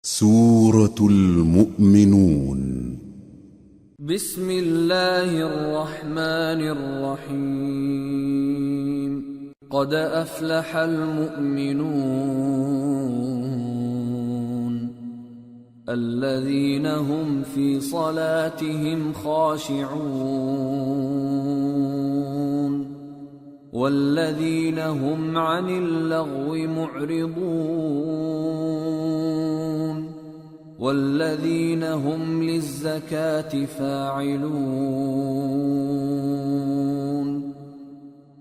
سورة المؤمنون. بسم الله الرحمن الرحيم. قد أفلح المؤمنون الذين هم في صلاتهم خاشعون والذين هم عن اللغو معرضون والذين هم للزكاة فاعلون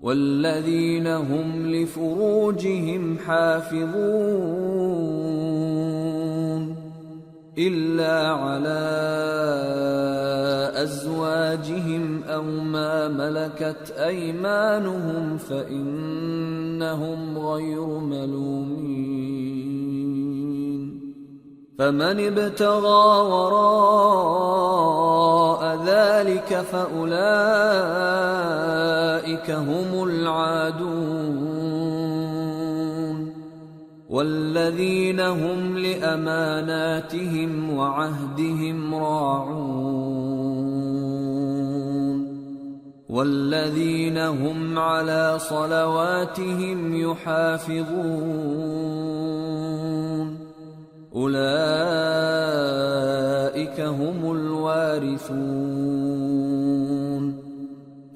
والذين هم لفروجهم حافظون إلا على أزواجهم أو ما ملكت أيمانهم فإنهم غير ملومين. فمن ابتغى وراء ذلك فأولئك هم العادون والذين هم لأماناتهم وعهدهم راعون والذين هم على صلواتهم يحافظون أولئك هم الوارثون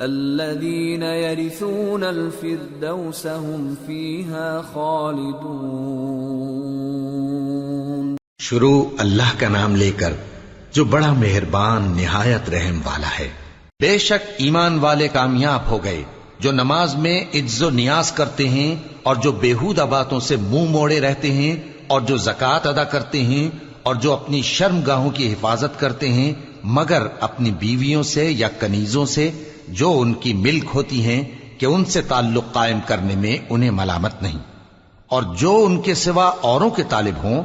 الذين يرثون الفردوس هم فيها خالدون. شروع اللہ کا نام لے کر جو بڑا مہربان نہایت رحم والا ہے۔ بے شک ایمان والے کامیاب ہو گئے جو نماز میں عجز و نیاز کرتے ہیں اور جو بیہودہ باتوں سے منہ موڑے رہتے ہیں اور جو زکوٰۃ ادا کرتے ہیں اور جو اپنی شرم گاہوں کی حفاظت کرتے ہیں مگر اپنی بیویوں سے یا کنیزوں سے جو ان کی ملک ہوتی ہیں کہ ان سے تعلق قائم کرنے میں انہیں ملامت نہیں، اور جو ان کے سوا اوروں کے طالب ہوں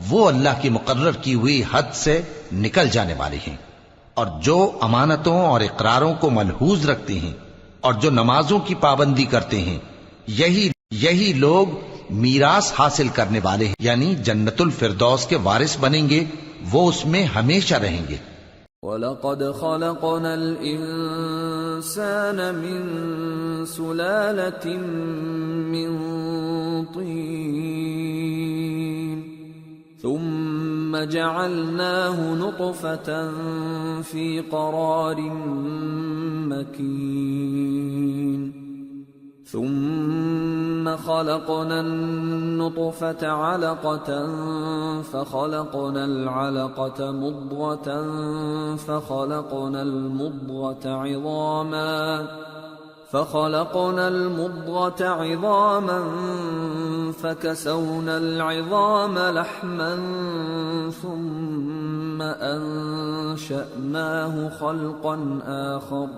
وہ اللہ کی مقرر کی ہوئی حد سے نکل جانے والے ہیں، اور جو امانتوں اور اقراروں کو ملحوظ رکھتے ہیں اور جو نمازوں کی پابندی کرتے ہیں یہی لوگ میراث حاصل کرنے والے ہیں، یعنی جنت الفردوس کے وارث بنیں گے، وہ اس میں ہمیشہ رہیں گے۔ وَلَقَدْ خَلَقْنَا الْإِنسَانَ مِنْ سُلَالَةٍ مِّنْ طِينٍ ثُمَّ جَعَلْنَاهُ نُطْفَةً فِي قَرَارٍ مَّكِينٍ ثم خلقنا النطفة علقة فخلقنا العلقة مضغة فخلقنا المضغة عظاما فكسونا العظام لحما ثم أنشأناه خلقا آخر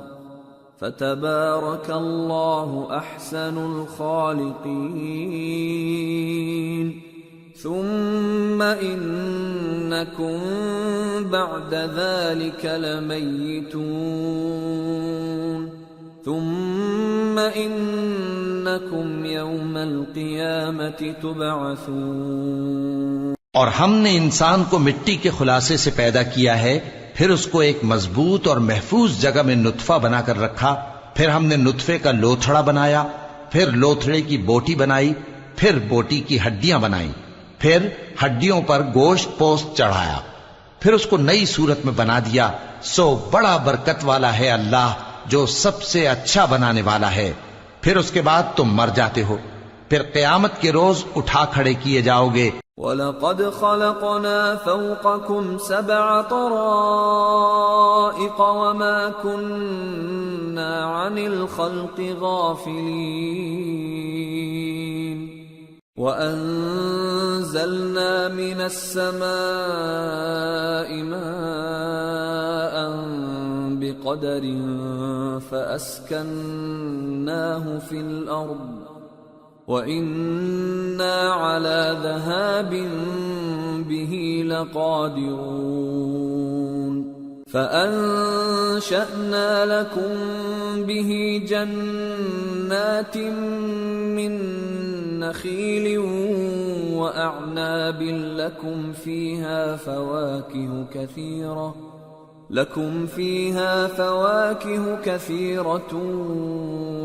فتبارك الله أحسن الخالقين. ثم إنكم بعد ذلك لميتون ثم إنكم يوم القيامة تبعثون. اور ہم نے انسان کو مٹی کے خلاصے سے پیدا کیا ہے، پھر اس کو ایک مضبوط اور محفوظ جگہ میں نطفہ بنا کر رکھا، پھر ہم نے نطفے کا لوتھڑا بنایا، پھر لوتھڑے کی بوٹی بنائی، پھر بوٹی کی ہڈیاں بنائیں، پھر ہڈیوں پر گوشت پوست چڑھایا، پھر اس کو نئی صورت میں بنا دیا۔ سو بڑا برکت والا ہے اللہ جو سب سے اچھا بنانے والا ہے۔ پھر اس کے بعد تم مر جاتے ہو، پھر قیامت کے روز اٹھا کھڑے کیے جاؤ گے۔ وَلَقَدْ خَلَقْنَا فَوْقَكُمْ سَبْعَ طَرَائِقَ وَمَا كُنَّا عَنِ الْخَلْقِ غَافِلِينَ وَأَنزَلْنَا مِنَ السَّمَاءِ مَاءً بِقَدَرٍ فَأَسْكَنَّاهُ فِي الْأَرْضِ وَإِنَّا عَلَى ذَهَابٍ بِهِ لَقَادِرُونَ فَأَنشَأْنَا لَكُم بِهِ جَنَّاتٍ مِّن نخيل وأعناب لكم فيها فواكه كثيرة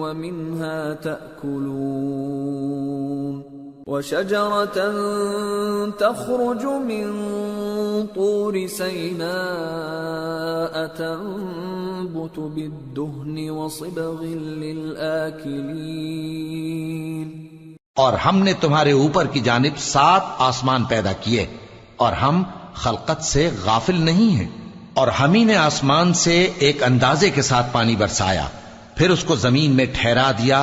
ومنها تأكلون وشجرة تخرج من طور سيناء تنبت بالدهن وصبغ للآكلين اور ہم نے تمہارے اوپر کی جانب 7 آسمان پیدا کیے اور ہم خلقت سے غافل نہیں ہیں، اور ہم ہی نے آسمان سے ایک اندازے کے ساتھ پانی برسایا، پھر اس کو زمین میں ٹھہرا دیا،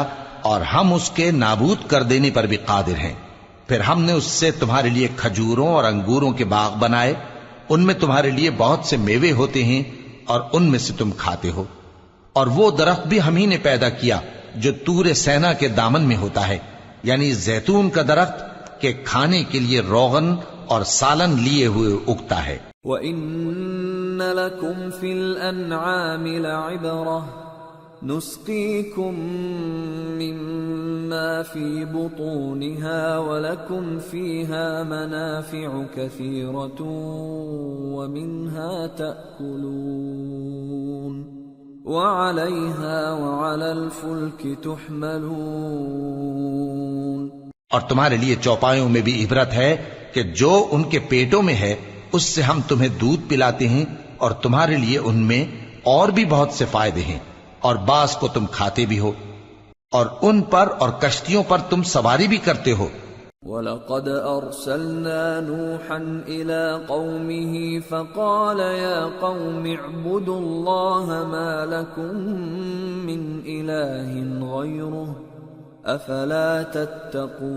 اور ہم اس کے نابود کر دینے پر بھی قادر ہیں۔ پھر ہم نے اس سے تمہارے لیے کھجوروں اور انگوروں کے باغ بنائے، ان میں تمہارے لیے بہت سے میوے ہوتے ہیں اور ان میں سے تم کھاتے ہو۔ اور وہ درخت بھی ہم ہی نے پیدا کیا جو طور سینا کے دامن میں ہوتا ہے، یعنی زیتون کا درخت کہ کھانے کے لیے روغن اور سالن لیے ہوئے اگتا ہے۔ وَإِنَّ لَكُمْ فِي الْأَنْعَامِ لَعِبْرَةً نُسْقِيكُم مِّمَّا فِي بُطُونِهَا وَلَكُمْ فِيهَا مَنَافِعُ كَثِيرَةٌ وَمِنْهَا تَأْكُلُونَ وَعَلَيْهَا وَعَلَى الْفُلْكِ تُحْمَلُونَ اور تمہارے لیے چوپایوں میں بھی عبرت ہے کہ جو ان کے پیٹوں میں ہے اس سے ہم تمہیں دودھ پلاتے ہیں، اور تمہارے لیے ان میں اور بھی بہت سے فائدے ہیں، اور بعض کو تم کھاتے بھی ہو، اور ان پر اور کشتیوں پر تم سواری بھی کرتے ہو۔ وَلَقَدْ أَرْسَلْنَا نُوحًا إِلَىٰ قَوْمِهِ فَقَالَ يَا قَوْمِ اعْبُدُوا اللَّهَ مَا لَكُم مِّنْ إِلَٰهٍ غَيْرُهُ أَفَلَا تَتَّقُونَ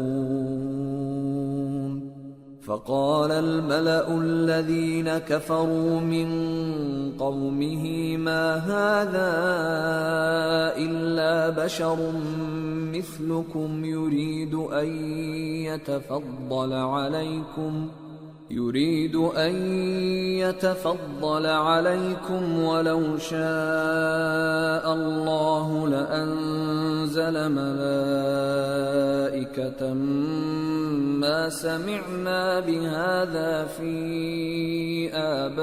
فَقَالَ الْمَلَأُ الَّذِينَ كَفَرُوا مِن قَوْمِهِ مَا هَٰذَا إِلَّا بَشَرٌ مِّثْلُكُمْ يُرِيدُ أَن يَتَفَضَّلَ عَلَيْكُمْ وَلَوْ شَاءَ اللَّهُ لَأَنزَلَ مَلَائِكَةً مَّا سَمِعْنَا بِهَٰذَا فِي آبَائِنَا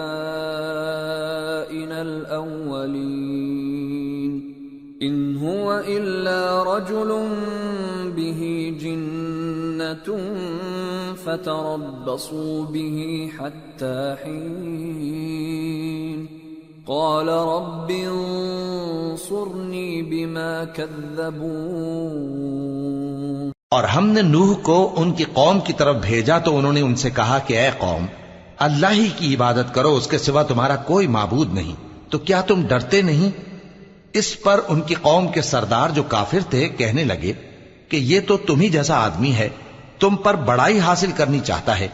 الْأَوَّلِينَ إِنْ هُوَ إِلَّا رَجُلٌ بِهِ جِنَّةٌ فَتَرَبَّصُوا بِهِ حَتَّىٰ حِينٍ قَالَ رَبِّ انصُرْنِي بِمَا كَذَّبُونِ اور ہم نے نوح کو ان کی قوم کی طرف بھیجا تو انہوں نے ان سے کہا کہ اے قوم، اللہ ہی کی عبادت کرو، اس کے سوا تمہارا کوئی معبود نہیں، تو کیا تم ڈرتے نہیں؟ اس پر ان کی قوم کے سردار جو کافر تھے کہنے لگے کہ یہ تو تم ہی جیسا آدمی ہے، تم پر بڑائی حاصل کرنی چاہتا ہے،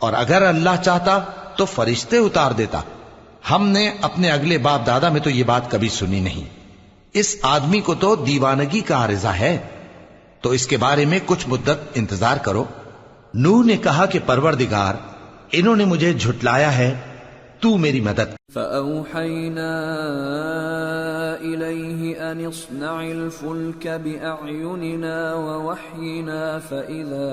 اور اگر اللہ چاہتا تو فرشتے اتار دیتا۔ ہم نے اپنے اگلے باپ دادا میں تو یہ بات کبھی سنی نہیں، اس آدمی کو تو دیوانگی کا عارضہ ہے، تو اس کے بارے میں کچھ مدت انتظار کرو۔ نوح نے کہا کہ پروردگار، انہوں نے مجھے جھٹلایا ہے، تو میری مدد۔ فَأَوْحَيْنَا إِلَيْهِ أَنِ اصْنَعِ الْفُلْكَ بِأَعْيُنِنَا وَوَحْيِنَا فَإِذَا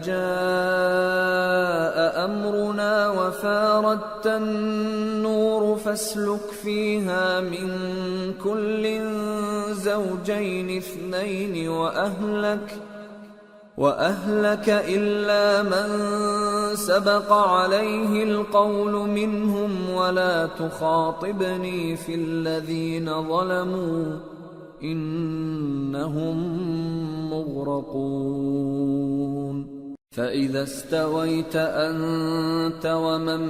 جَاءَ أَمْرُنَا وَفَارَتِ النُّورُ فَاسْلُكْ فِيهَا مِن كُلٍّ زَوْجَيْنِ اثْنَيْنِ وَأَهْلَكَ إِلَّا مَن سَبَقَ عَلَيْهِ الْقَوْلُ مِنْهُمْ وَلَا تُخَاطِبْنِي فِي الَّذِينَ ظَلَمُوا إِنَّهُمْ مُغْرَقُونَ فَإِذَا اسْتَوَيْتَ أَنْتَ وَمَن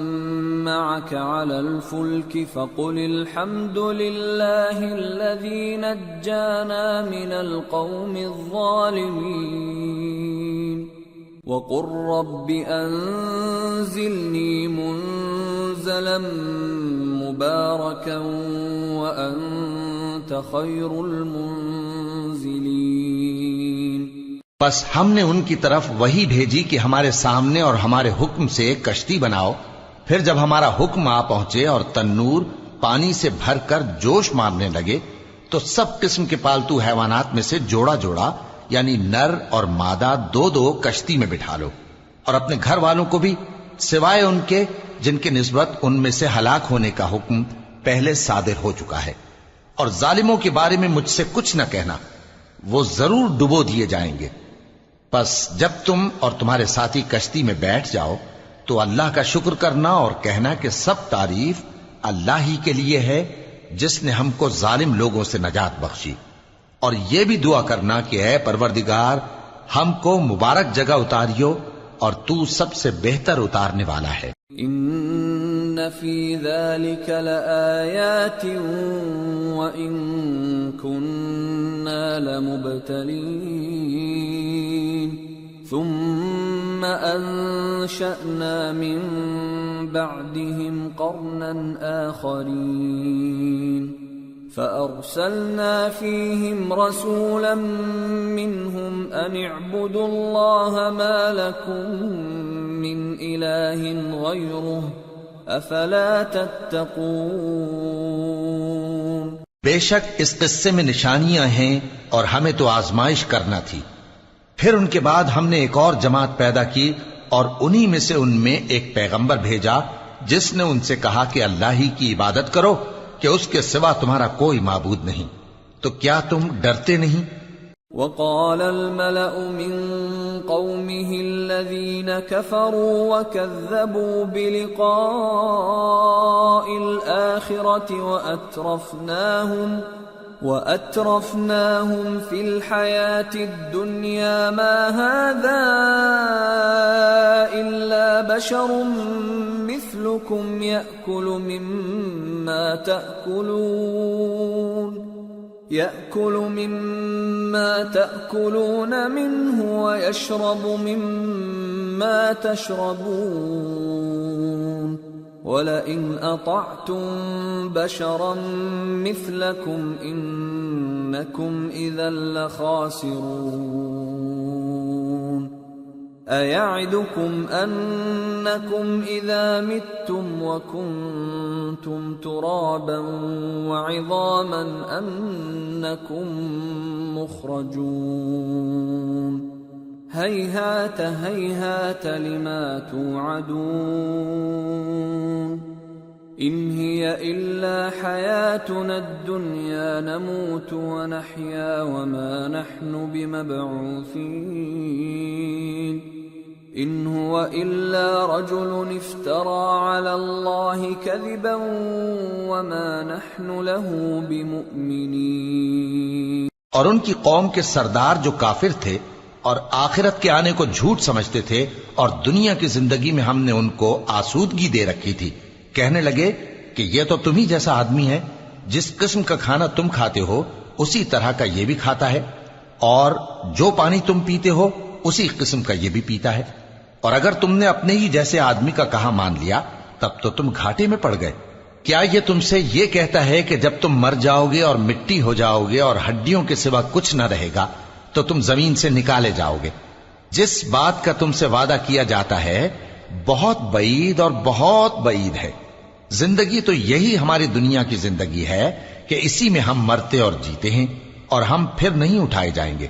مَّعَكَ عَلَى الْفُلْكِ فَقُلِ الْحَمْدُ لِلَّهِ الَّذِي نَجَّانَا مِنَ الْقَوْمِ الظَّالِمِينَ وَقُل رَّبِّ أَنزِلْنِي مُنزَلًا مُبَارَكًا وَأَنتَ خَيْرُ الْمُنزِلِينَ بس ہم نے ان کی طرف وہی بھیجی کہ ہمارے سامنے اور ہمارے حکم سے ایک کشتی بناؤ، پھر جب ہمارا حکم آ پہنچے اور تنور پانی سے بھر کر جوش مارنے لگے تو سب قسم کے پالتو حیوانات میں سے جوڑا جوڑا یعنی نر اور مادہ دو دو کشتی میں بٹھا لو، اور اپنے گھر والوں کو بھی سوائے ان کے جن کی نسبت ان میں سے ہلاک ہونے کا حکم پہلے صادر ہو چکا ہے، اور ظالموں کے بارے میں مجھ سے کچھ نہ کہنا، وہ ضرور ڈبو دیے جائیں گے۔ پس جب تم اور تمہارے ساتھی کشتی میں بیٹھ جاؤ تو اللہ کا شکر کرنا اور کہنا کہ سب تعریف اللہ ہی کے لیے ہے جس نے ہم کو ظالم لوگوں سے نجات بخشی، اور یہ بھی دعا کرنا کہ اے پروردگار ہم کو مبارک جگہ اتاریو اور تو سب سے بہتر اتارنے والا ہے۔ ان فی ذلک لآیات وان کننا لمبتلین ثم انشأنا من بعدهم قرنا آخرین فأرسلنا فيهم رسولا منهم أن اعبدوا الله ما لكم من إله غيره أفلا تتقون۔ بے شک اس قصے میں نشانیاں ہیں اور ہمیں تو آزمائش کرنا تھی، پھر ان کے بعد ہم نے ایک اور جماعت پیدا کی اور انہی میں سے ان میں ایک پیغمبر بھیجا جس نے ان سے کہا کہ اللہ ہی کی عبادت کرو کہ اس کے سوا تمہارا کوئی معبود نہیں، تو کیا تم ڈرتے نہیں؟ وقال الملأ من قومه الذين كفروا وكذبوا بلقاء الآخرة وأترفناهم في الحياة الدنيا ما هذا إلا بشر مثلكم يأكل مما تأكلون منه ويشرب مما تشربون ولئن أطعتم بشرا مثلكم إنكم إذا لخاسرون أيعدكم أنكم إذا متم وكنتم ترابا وعظاما أنكم مخرجون هيهات هيهات لما توعدون إن هي إلا حياتنا الدنيا نموت ونحيا وما نحن بمبعوثين إن هو إلا رجل افترى على الله كذبا وما نحن له بمؤمنين۔ اور ان کی قوم کے سردار جو کافر تھے اور آخرت کے آنے کو جھوٹ سمجھتے تھے اور دنیا کی زندگی میں ہم نے ان کو آسودگی دے رکھی تھی، کہنے لگے کہ یہ تو تم ہی جیسا آدمی ہے، جس قسم کا کھانا تم کھاتے ہو اسی طرح کا یہ بھی کھاتا ہے، اور جو پانی تم پیتے ہو اسی قسم کا یہ بھی پیتا ہے، اور اگر تم نے اپنے ہی جیسے آدمی کا کہا مان لیا تب تو تم گھاٹے میں پڑ گئے۔ کیا یہ تم سے یہ کہتا ہے کہ جب تم مر جاؤ گے اور مٹی ہو جاؤ گے اور ہڈیوں کے سوا کچھ نہ رہے گا تو تم زمین سے نکالے جاؤ گے؟ جس بات کا تم سے وعدہ کیا جاتا ہے بہت بعید اور بہت بعید ہے۔ زندگی تو یہی ہماری دنیا کی زندگی ہے کہ اسی میں ہم مرتے اور جیتے ہیں، اور ہم پھر نہیں اٹھائے جائیں گے۔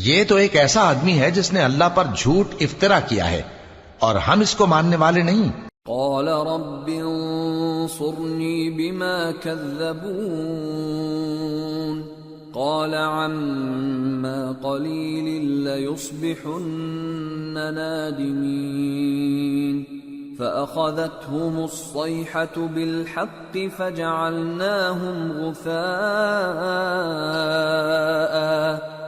یہ تو ایک ایسا آدمی ہے جس نے اللہ پر جھوٹ افطرا کیا ہے، اور ہم اس کو ماننے والے نہیں۔ قال رب انصرني بما كذبون قال عما قليل ليصبحن نادمين فأخذتهم الصيحة بالحق فجعلناهم غثاء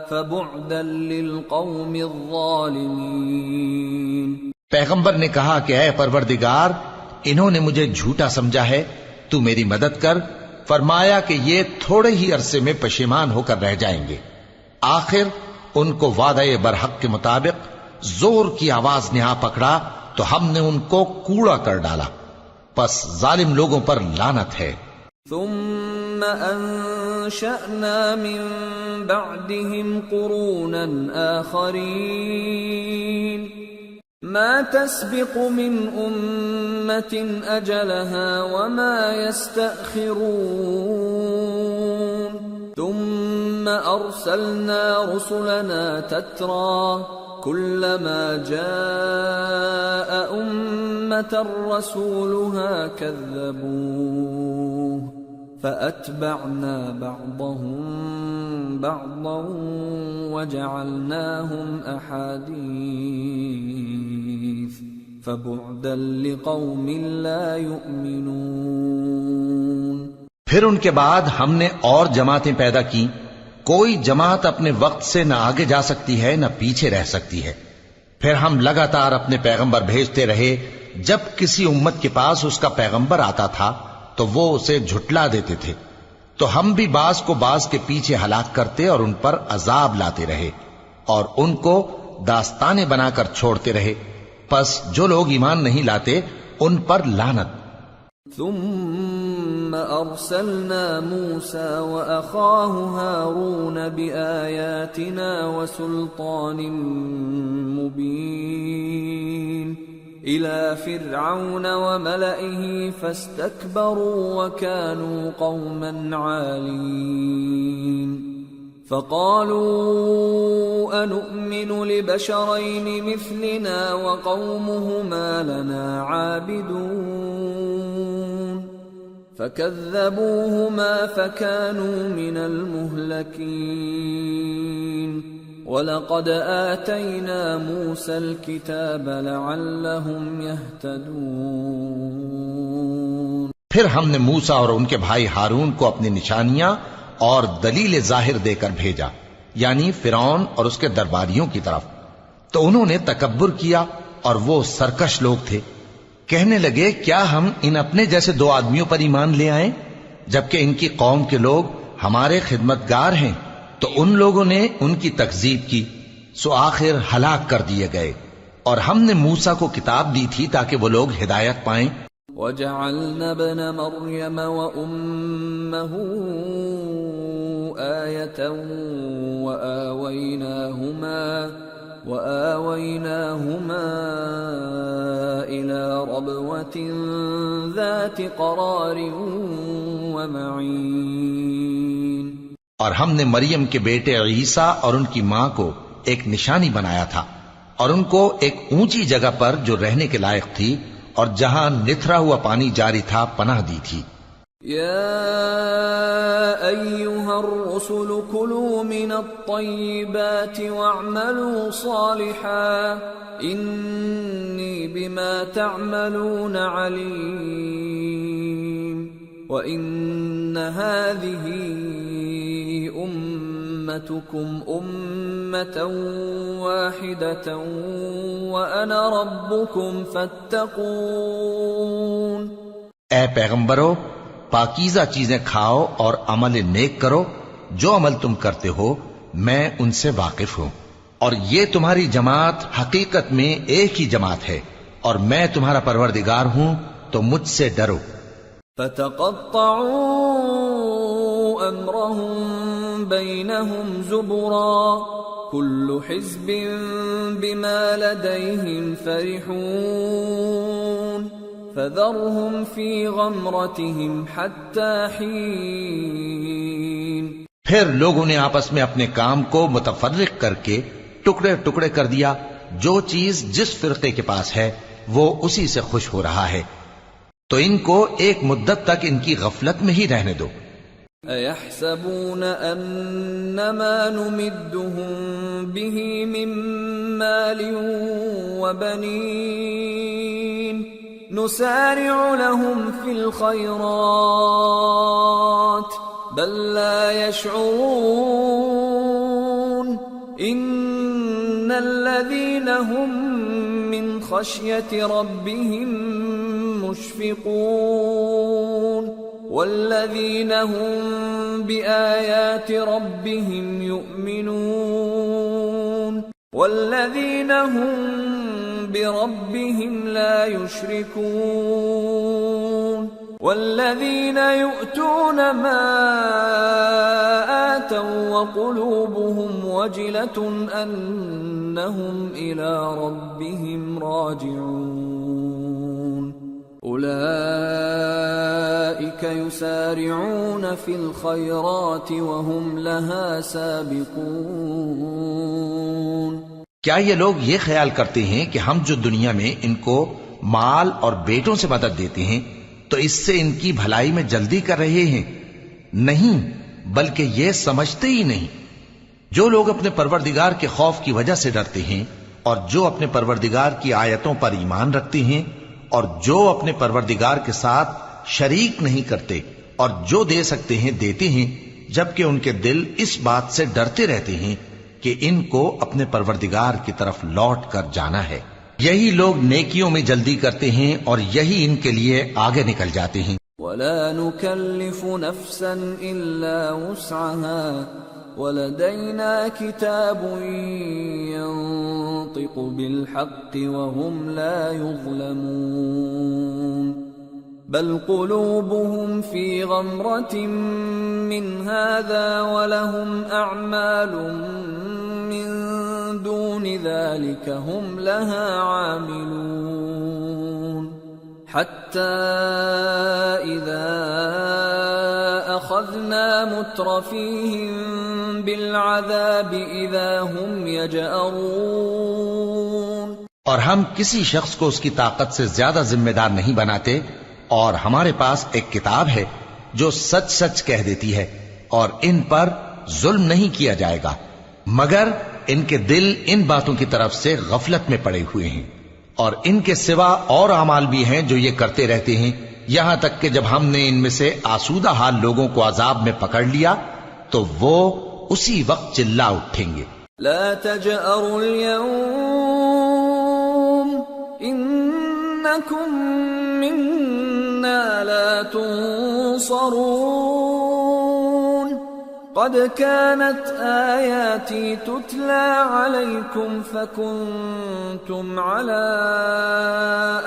فبعدا للقوم الظالمين۔ پیغمبر نے کہا کہ اے پروردگار انہوں نے مجھے جھوٹا سمجھا ہے، تو میری مدد کر۔ فرمایا کہ یہ تھوڑے ہی عرصے میں پشیمان ہو کر رہ جائیں گے۔ آخر ان کو وعدہ برحق کے مطابق زور کی آواز نے آ پکڑا تو ہم نے ان کو کوڑا کر ڈالا، پس ظالم لوگوں پر لعنت ہے۔ ثم انشأنا من بعدهم قرونا آخرين ما تسبق من أمة أجلها وما يستأخرون ثم أرسلنا رسلنا تترى كلما جاء أمة رسولها كذبوه فأتبعنا بعضهم بعضا وجعلناهم أحاديث فبعدا لقوم لا يؤمنون۔ پھر ان کے بعد ہم نے اور جماعتیں پیدا کی، کوئی جماعت اپنے وقت سے نہ آگے جا سکتی ہے نہ پیچھے رہ سکتی ہے۔ پھر ہم لگاتار اپنے پیغمبر بھیجتے رہے، جب کسی امت کے پاس اس کا پیغمبر آتا تھا تو وہ اسے جھٹلا دیتے تھے، تو ہم بھی بعض کو بعض کے پیچھے ہلاک کرتے اور ان پر عذاب لاتے رہے اور ان کو داستانیں بنا کر چھوڑتے رہے، پس جو لوگ ایمان نہیں لاتے ان پر لعنت۔ ثم أرسلنا موسى وأخاه هارون بآياتنا وسلطان مبين إلى فرعون وملئه فاستكبروا وكانوا قوما عالين فقالوا أنؤمن لبشرين مثلنا وقومهما لنا عابدون فكذبوهما فكانوا من المهلكين وَلَقَدْ آتَيْنَا مُوسَى الْكِتَابَ لَعَلَّهُمْ يَهْتَدُونَ۔ پھر ہم نے موسیٰ اور ان کے بھائی ہارون کو اپنی نشانیاں اور دلیل ظاہر دے کر بھیجا، یعنی فرعون اور اس کے درباریوں کی طرف، تو انہوں نے تکبر کیا اور وہ سرکش لوگ تھے۔ کہنے لگے کیا ہم ان اپنے جیسے دو آدمیوں پر ایمان لے آئیں جبکہ ان کی قوم کے لوگ ہمارے خدمتگار ہیں؟ تو ان لوگوں نے ان کی تکذیب کی، سو آخر ہلاک کر دیے گئے۔ اور ہم نے موسیٰ کو کتاب دی تھی تاکہ وہ لوگ ہدایت پائیں۔ وَجَعَلْنَا ابْنَ مَرْيَمَ وَأُمَّهُ آيَةً وَآوَيْنَاهُمَا إِلَى رَبْوَةٍ ذَاتِ قَرَارٍ وَمَعِينٍ۔ اور ہم نے مریم کے بیٹے عیسیٰ اور ان کی ماں کو ایک نشانی بنایا تھا اور ان کو ایک اونچی جگہ پر جو رہنے کے لائق تھی اور جہاں نتھرا ہوا پانی جاری تھا پناہ دی تھی۔ یا ایھا الرسل کلوا من الطیبات واعملوا صالحا انی بما تعملون علیم وَإِنَّ هَذِهِ أُمَّتُكُمْ أُمَّةً وَاحِدَةً وَأَنَا رَبُّكُمْ فَاتَّقُونِ۔ اے پیغمبرو، پاکیزہ چیزیں کھاؤ اور عمل نیک کرو، جو عمل تم کرتے ہو میں ان سے واقف ہوں، اور یہ تمہاری جماعت حقیقت میں ایک ہی جماعت ہے اور میں تمہارا پروردگار ہوں، تو مجھ سے ڈرو۔ فَتَقَطَّعُوا أَمْرَهُمْ بَيْنَهُمْ زُبُرًا كُلُّ حِزْبٍ بِمَا لَدَيْهِمْ فَرِحُونَ فَذَرْهُمْ فِي غَمْرَتِهِمْ حَتَّى حِينٍ۔ پھر لوگوں نے آپس میں اپنے کام کو متفرق کر کے ٹکڑے ٹکڑے کر دیا، جو چیز جس فرقے کے پاس ہے وہ اسی سے خوش ہو رہا ہے، تو ان کو ایک مدت تک ان کی غفلت میں ہی رہنے دو۔ اَيَحْسَبُونَ أَنَّمَا نُمِدُّهُم بِهِ مِن مَّالٍ وَبَنِينَ نُسَارِعُ لَهُمْ فِي الْخَيْرَاتِ بَل لَّا يَشْعُرُونَ إِنَّ الَّذِينَ هُم مِّن خَشْيَةِ رَبِّهِم مشفقون والذین هم بآیات ربهم یؤمنون والذین هم بربهم لا یشرکون والذین یؤتون ما آتوا وقلوبهم وجلة أنهم إلى ربهم راجعون۔ أولئك أولئك يسارعون في الخيرات وهم لها سابقون۔ کیا یہ لوگ یہ خیال کرتے ہیں کہ ہم جو دنیا میں ان کو مال اور بیٹوں سے مدد دیتے ہیں تو اس سے ان کی بھلائی میں جلدی کر رہے ہیں؟ نہیں، بلکہ یہ سمجھتے ہی نہیں۔ جو لوگ اپنے پروردگار کے خوف کی وجہ سے ڈرتے ہیں اور جو اپنے پروردگار کی آیتوں پر ایمان رکھتے ہیں اور جو اپنے پروردگار کے ساتھ شریک نہیں کرتے اور جو دے سکتے ہیں دیتے ہیں، جبکہ ان کے دل اس بات سے ڈرتے رہتے ہیں کہ ان کو اپنے پروردگار کی طرف لوٹ کر جانا ہے، یہی لوگ نیکیوں میں جلدی کرتے ہیں اور یہی ان کے لیے آگے نکل جاتے ہیں۔ ولا نكلف نفسا إلا وسعها ولدينا كتاب ينطق بالحق وهم لا يظلمون بل قلوبهم في غمرة من هذا ولهم أعمال من دون ذلك هم لها عاملون حتى إذا أخذنا مترفيهم بالعذاب إذا هم يجأرون۔ اور ہم کسی شخص کو اس کی طاقت سے زیادہ ذمہ دار نہیں بناتے، اور ہمارے پاس ایک کتاب ہے جو سچ سچ کہہ دیتی ہے، اور ان پر ظلم نہیں کیا جائے گا، مگر ان کے دل ان باتوں کی طرف سے غفلت میں پڑے ہوئے ہیں، اور ان کے سوا اور اعمال بھی ہیں جو یہ کرتے رہتے ہیں، یہاں تک کہ جب ہم نے ان میں سے آسودہ حال لوگوں کو عذاب میں پکڑ لیا تو وہ اسی وقت چلا اٹھیں گے۔ لا تجأروا اليوم إنكم منا لا تنصرون قد كانت آياتي تتلى عليكم فكنتم على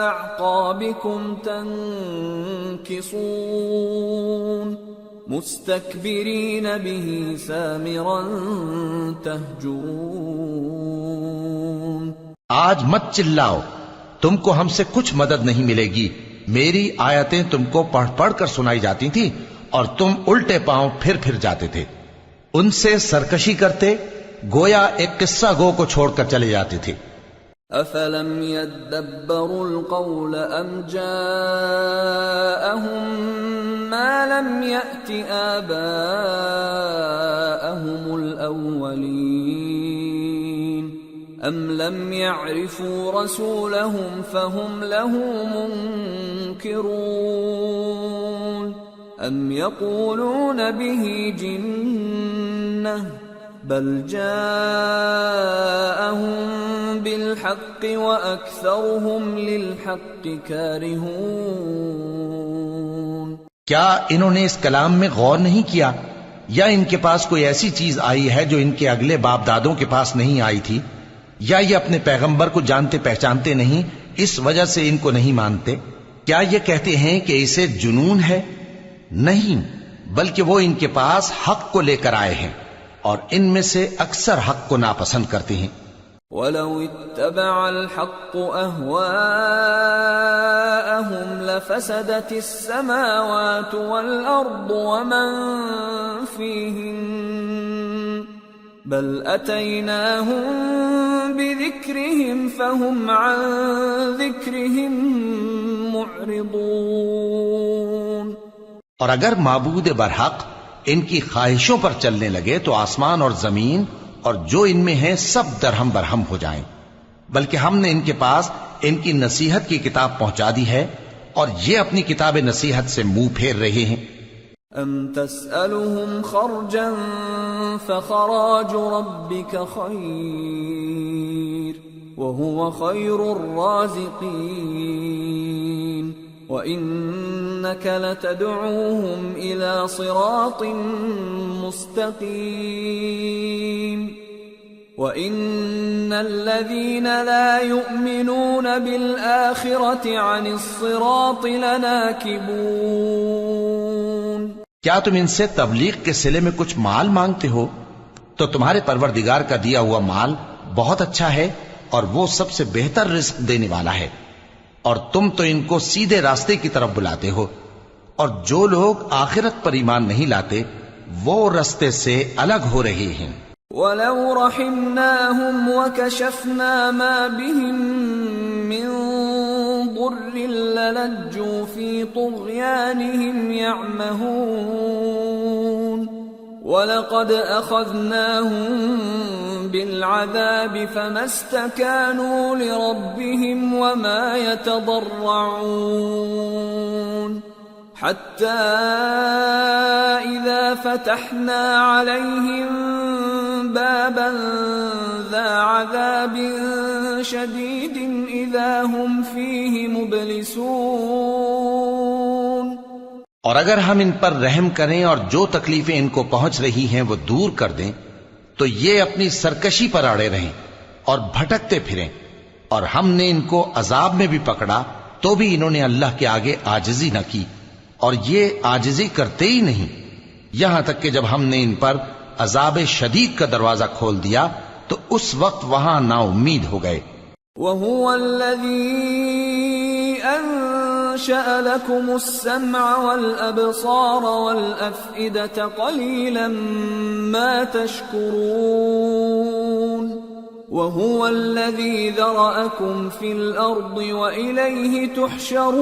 أعقابكم تنكصون مستكبرين به سامرا تهجرون۔ آج مت چلاؤ، تم کو ہم سے کچھ مدد نہیں ملے گی، میری آیتیں تم کو پڑھ پڑھ کر سنائی جاتی تھی اور تم الٹے پاؤں پھر پھر جاتے تھے، ان سے سرکشی کرتے، گویا ایک قصہ گو کو چھوڑ کر چلے جاتے تھے۔ أفلم يدبروا القول أم جاءهم ما لم يأت آباءهم الأولين أم لم يعرفوا رسولهم فهم له منكرون أم يقولون به جنة بل جاءهم بالحق وأكثرهم للحق كارهون۔ کیا انہوں نے اس کلام میں غور نہیں کیا، یا ان کے پاس کوئی ایسی چیز آئی ہے جو ان کے اگلے باپ دادوں کے پاس نہیں آئی تھی، یا یہ اپنے پیغمبر کو جانتے پہچانتے نہیں اس وجہ سے ان کو نہیں مانتے؟ کیا یہ کہتے ہیں کہ اسے جنون ہے؟ نہیں، بلکہ وہ ان کے پاس حق کو لے کر آئے ہیں اور ان میں سے اکثر حق کو ناپسند کرتے ہیں۔ وَلَوِ اتَّبَعَ الْحَقُّ أَهْوَاءَهُمْ لَفَسَدَتِ السَّمَاوَاتُ وَالْأَرْضُ وَمَنْ فِيهِنَّ بَلْ أَتَيْنَاهُمْ بِذِكْرِهِمْ فَهُمْ عَنْ ذِكْرِهِمْ مُعْرِضُونَ۔ اور اگر معبود برحق ان کی خواہشوں پر چلنے لگے تو آسمان اور زمین اور جو ان میں ہیں سب درہم برہم ہو جائیں، بلکہ ہم نے ان کے پاس ان کی نصیحت کی کتاب پہنچا دی ہے اور یہ اپنی کتاب نصیحت سے منہ پھیر رہے ہیں۔ ام تسألهم خرجا فخراج ربك خير وهو خير الرازقين وإنك لتدعوهم إلى صراط مستقيم وإن الذين لا يؤمنون بالآخرة عن الصراط لناكبون۔ کیا تم ان سے تبلیغ کے صلے میں کچھ مال مانگتے ہو؟ تو تمہارے پروردگار کا دیا ہوا مال بہت اچھا ہے اور وہ سب سے بہتر رزق دینے والا ہے، اور تم تو ان کو سیدھے راستے کی طرف بلاتے ہو، اور جو لوگ آخرت پر ایمان نہیں لاتے وہ رستے سے الگ ہو رہے ہیں۔ وَلَوْ رَحِمْنَاهُمْ وَكَشَفْنَا مَا بِهِمْ مِنْ ضُرٍّ لَلَجُّوا فِي طُغْيَانِهِمْ يَعْمَهُونَ وَلَقَدْ أَخَذْنَاهُمْ بِالْعَذَابِ فَمَا اسْتَكَانُوا لِرَبِّهِمْ وَمَا يَتَضَرَّعُونَ حتى إذا فتحنا عليهم بابا ذا عذاب شديد إذا هم فيه مبلسون۔ اور اگر ہم ان پر رحم کریں اور جو تکلیفیں ان کو پہنچ رہی ہیں وہ دور کر دیں تو یہ اپنی سرکشی پر اڑے رہیں اور بھٹکتے پھریں، اور ہم نے ان کو عذاب میں بھی پکڑا تو بھی انہوں نے اللہ کے آگے عاجزی نہ کی، اور یہ عاجزی کرتے ہی نہیں، یہاں تک کہ جب ہم نے ان پر عذاب شدید کا دروازہ کھول دیا تو اس وقت وہاں نا امید ہو گئے۔ وَهُوَ الَّذِي أَنشَأَ لَكُمُ السَّمْعَ وَالْأَبْصَارَ وَالْأَفْئِدَةَ قَلِيلًا مَا تَشْكُرُونَ وَهُوَ الَّذِي ذَرَأَكُمْ فِي الْأَرْضِ وَإِلَيْهِ تُحْشَرُونَ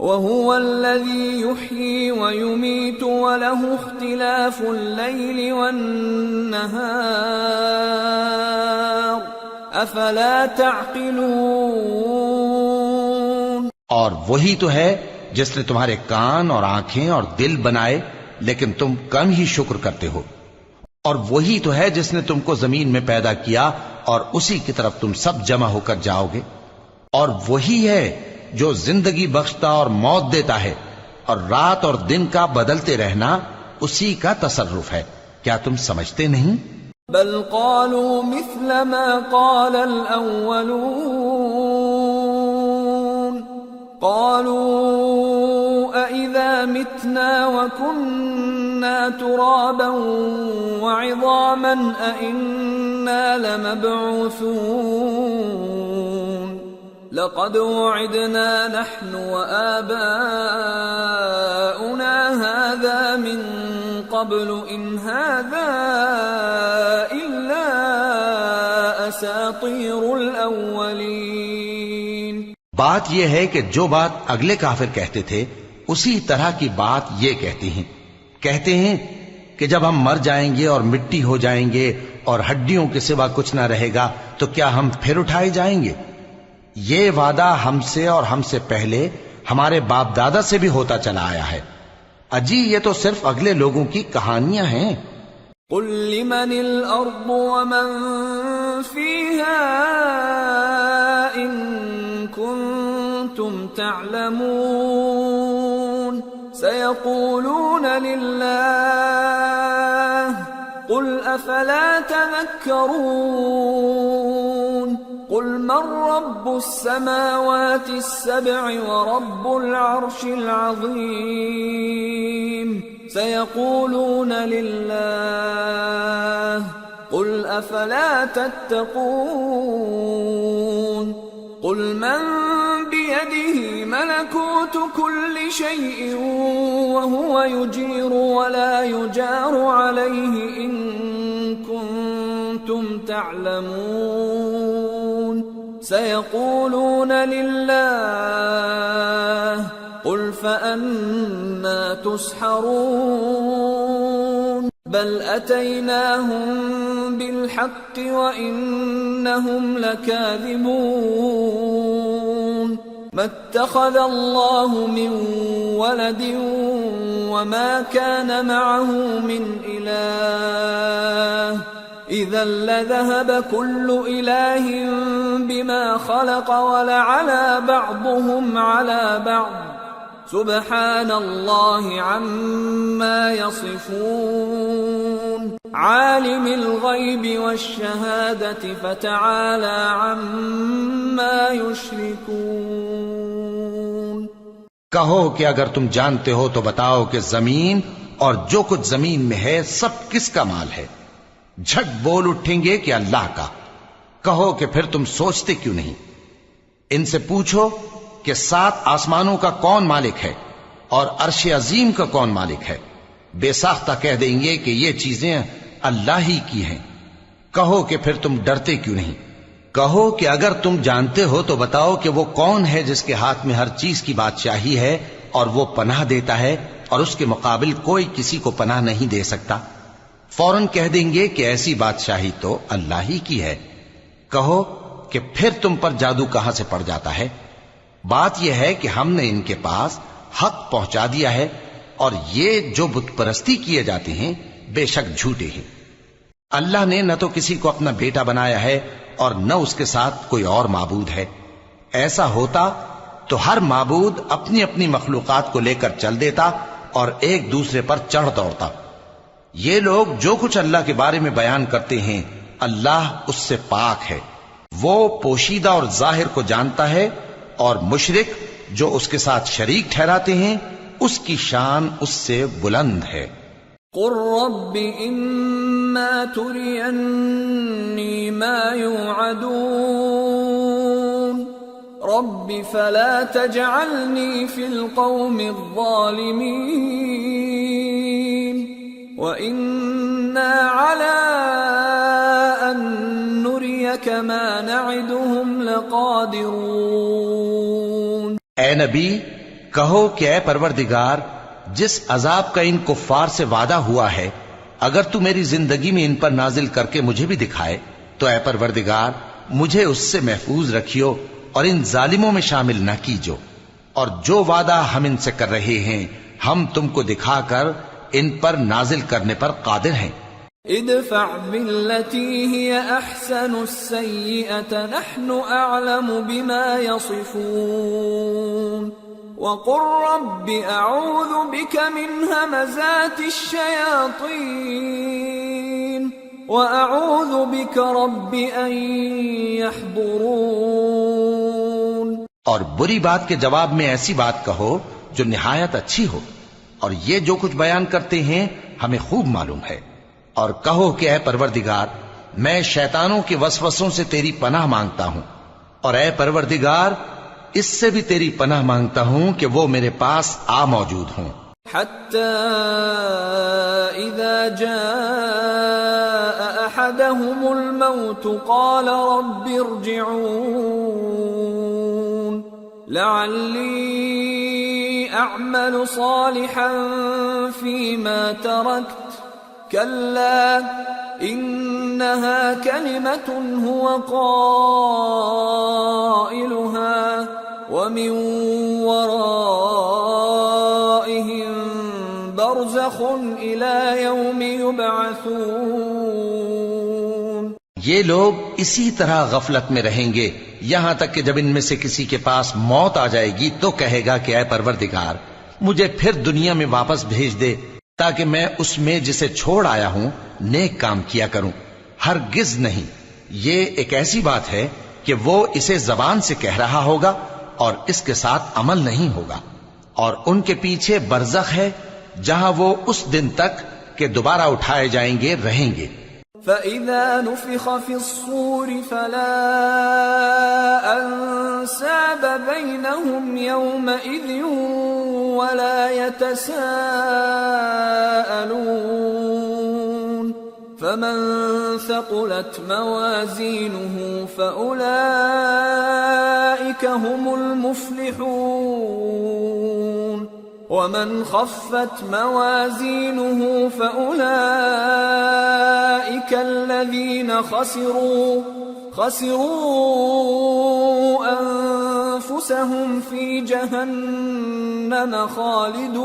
وَهُوَ الَّذِي يُحْيِي وَيُمِيتُ وَلَهُ اخْتِلَافُ اللَّيْلِ وَالنَّهَارِ أَفَلَا تَعْقِلُونَ۔ اور وہی تو ہے جس نے تمہارے کان اور آنکھیں اور دل بنائے لیکن تم کم ہی شکر کرتے ہو، اور وہی تو ہے جس نے تم کو زمین میں پیدا کیا اور اسی کی طرف تم سب جمع ہو کر جاؤ گے، اور وہی ہے جو زندگی بخشتا اور موت دیتا ہے، اور رات اور دن کا بدلتے رہنا اسی کا تصرف ہے، کیا تم سمجھتے نہیں؟ بل قالوا مثل ما قال الأولون قالوا أإذا متنا وكنا ترابا وعظاما أإنا لمبعوثون لقد وعدنا نحن وآباؤنا هذا من قبل إن هذا إلا أساطير الأولين۔ بات یہ ہے کہ جو بات اگلے کافر کہتے تھے اسی طرح کی بات یہ کہتے ہیں کہ جب ہم مر جائیں گے اور مٹی ہو جائیں گے اور ہڈیوں کے سوا کچھ نہ رہے گا تو کیا ہم پھر اٹھائے جائیں گے؟ یہ وعدہ ہم سے اور ہم سے پہلے ہمارے باپ دادا سے بھی ہوتا چلا آیا ہے، اجی یہ تو صرف اگلے لوگوں کی کہانیاں ہیں۔ قل لمن الأرض ومن فيها إن كنتم تعلمون سيقولون لله قل أفلا تذكرون قل من رب السماوات السبع ورب العرش العظيم سيقولون لله قل أفلا تتقون قل من بيده ملكوت كل شيء وهو يجير ولا يجار عليه إن كنتم تعلمون سيقولون لله قل فأنا تسحرون بل أتيناهم بالحق وإنهم لكاذبون ما اتخذ الله من ولد وما كان معه من إله إذا لذهب كل إله بما خلق ولعلى بعضهم على بعض سبحان الله عما يصفون عالم الغيب والشهادة فتعالى عما يشركون۔ کہو کہ اگر تم جانتے ہو تو بتاؤ کہ زمین اور جو کچھ زمین میں ہے سب کس کا مال ہے؟ جھٹ بول اٹھیں گے کہ اللہ کا۔ کہو کہ پھر تم سوچتے کیوں نہیں؟ ان سے پوچھو کہ 7 آسمانوں کا کون مالک ہے اور عرش عظیم کا کون مالک ہے؟ بے ساختہ کہہ دیں گے کہ یہ چیزیں اللہ ہی کی ہیں۔ کہو کہ پھر تم ڈرتے کیوں نہیں؟ کہو کہ اگر تم جانتے ہو تو بتاؤ کہ وہ کون ہے جس کے ہاتھ میں ہر چیز کی بادشاہی ہے اور وہ پناہ دیتا ہے اور اس کے مقابل کوئی کسی کو پناہ نہیں دے سکتا۔ فوراً کہہ دیں گے کہ ایسی بادشاہی تو اللہ ہی کی ہے۔ کہو کہ پھر تم پر جادو کہاں سے پڑ جاتا ہے؟ بات یہ ہے کہ ہم نے ان کے پاس حق پہنچا دیا ہے، اور یہ جو بت پرستی کیے جاتے ہیں بے شک جھوٹے ہیں۔ اللہ نے نہ تو کسی کو اپنا بیٹا بنایا ہے اور نہ اس کے ساتھ کوئی اور معبود ہے۔ ایسا ہوتا تو ہر معبود اپنی اپنی مخلوقات کو لے کر چل دیتا اور ایک دوسرے پر چڑھ دوڑتا۔ یہ لوگ جو کچھ اللہ کے بارے میں بیان کرتے ہیں اللہ اس سے پاک ہے، وہ پوشیدہ اور ظاہر کو جانتا ہے، اور مشرک جو اس کے ساتھ شریک ٹھہراتے ہیں اس کی شان اس سے بلند ہے۔ قل رب اما ترینی ما یوعدون رب فلا تجعلنی فی القوم الظالمین وإنا على أن نريك ما نعدهم لقادرون۔ اے نبی کہو کہ اے پروردگار، جس عذاب کا ان کفار سے وعدہ ہوا ہے اگر تو میری زندگی میں ان پر نازل کر کے مجھے بھی دکھائے تو اے پروردگار مجھے اس سے محفوظ رکھیو اور ان ظالموں میں شامل نہ کیجو، اور جو وعدہ ہم ان سے کر رہے ہیں ہم تم کو دکھا کر ان پر نازل کرنے پر قادر ہیں۔ ادفع بالتي هي احسن السيئة نحن اعلم بما يصفون وقل رب اعوذ بك من همزات الشياطين واعوذ بك رب ان يحضرون۔ اور بری بات کے جواب میں ایسی بات کہو جو نہایت اچھی ہو، اور یہ جو کچھ بیان کرتے ہیں ہمیں خوب معلوم ہے۔ اور کہو کہ اے پروردگار میں شیطانوں کے وسوسوں سے تیری پناہ مانگتا ہوں، اور اے پروردگار اس سے بھی تیری پناہ مانگتا ہوں کہ وہ میرے پاس آ موجود ہوں۔ حتى اذا جاء احدهم الموت قال رب ارجعون لعلی اعمل صالحا فيما تركت كلا انها كلمة هو قائلها ومن ورائهم برزخ الى يوم يبعثون۔ یہ لوگ اسی طرح غفلت میں رہیں گے یہاں تک کہ جب ان میں سے کسی کے پاس موت آ جائے گی تو کہے گا کہ اے پروردگار مجھے پھر دنیا میں واپس بھیج دے تاکہ میں اس میں جسے چھوڑ آیا ہوں نیک کام کیا کروں۔ ہرگز نہیں، یہ ایک ایسی بات ہے کہ وہ اسے زبان سے کہہ رہا ہوگا اور اس کے ساتھ عمل نہیں ہوگا، اور ان کے پیچھے برزخ ہے جہاں وہ اس دن تک کہ دوبارہ اٹھائے جائیں گے رہیں گے۔ فَإِذَا نُفِخَ فِي الصُّورِ فَلَا أَنْسَابَ بَيْنَهُمْ يَوْمَئِذٍ وَلَا يَتَسَاءَلُونَ فَمَنْ ثَقُلَتْ مَوَازِينُهُ فَأُولَئِكَ هُمُ الْمُفْلِحُونَ وَمَنْ خَفَّتْ مَوَازِينُهُ فَأُولَئِكَ الَّذِينَ خَسِرُوا أَنفُسَهُمْ فِي جَهَنَّمَ خَالِدُونَ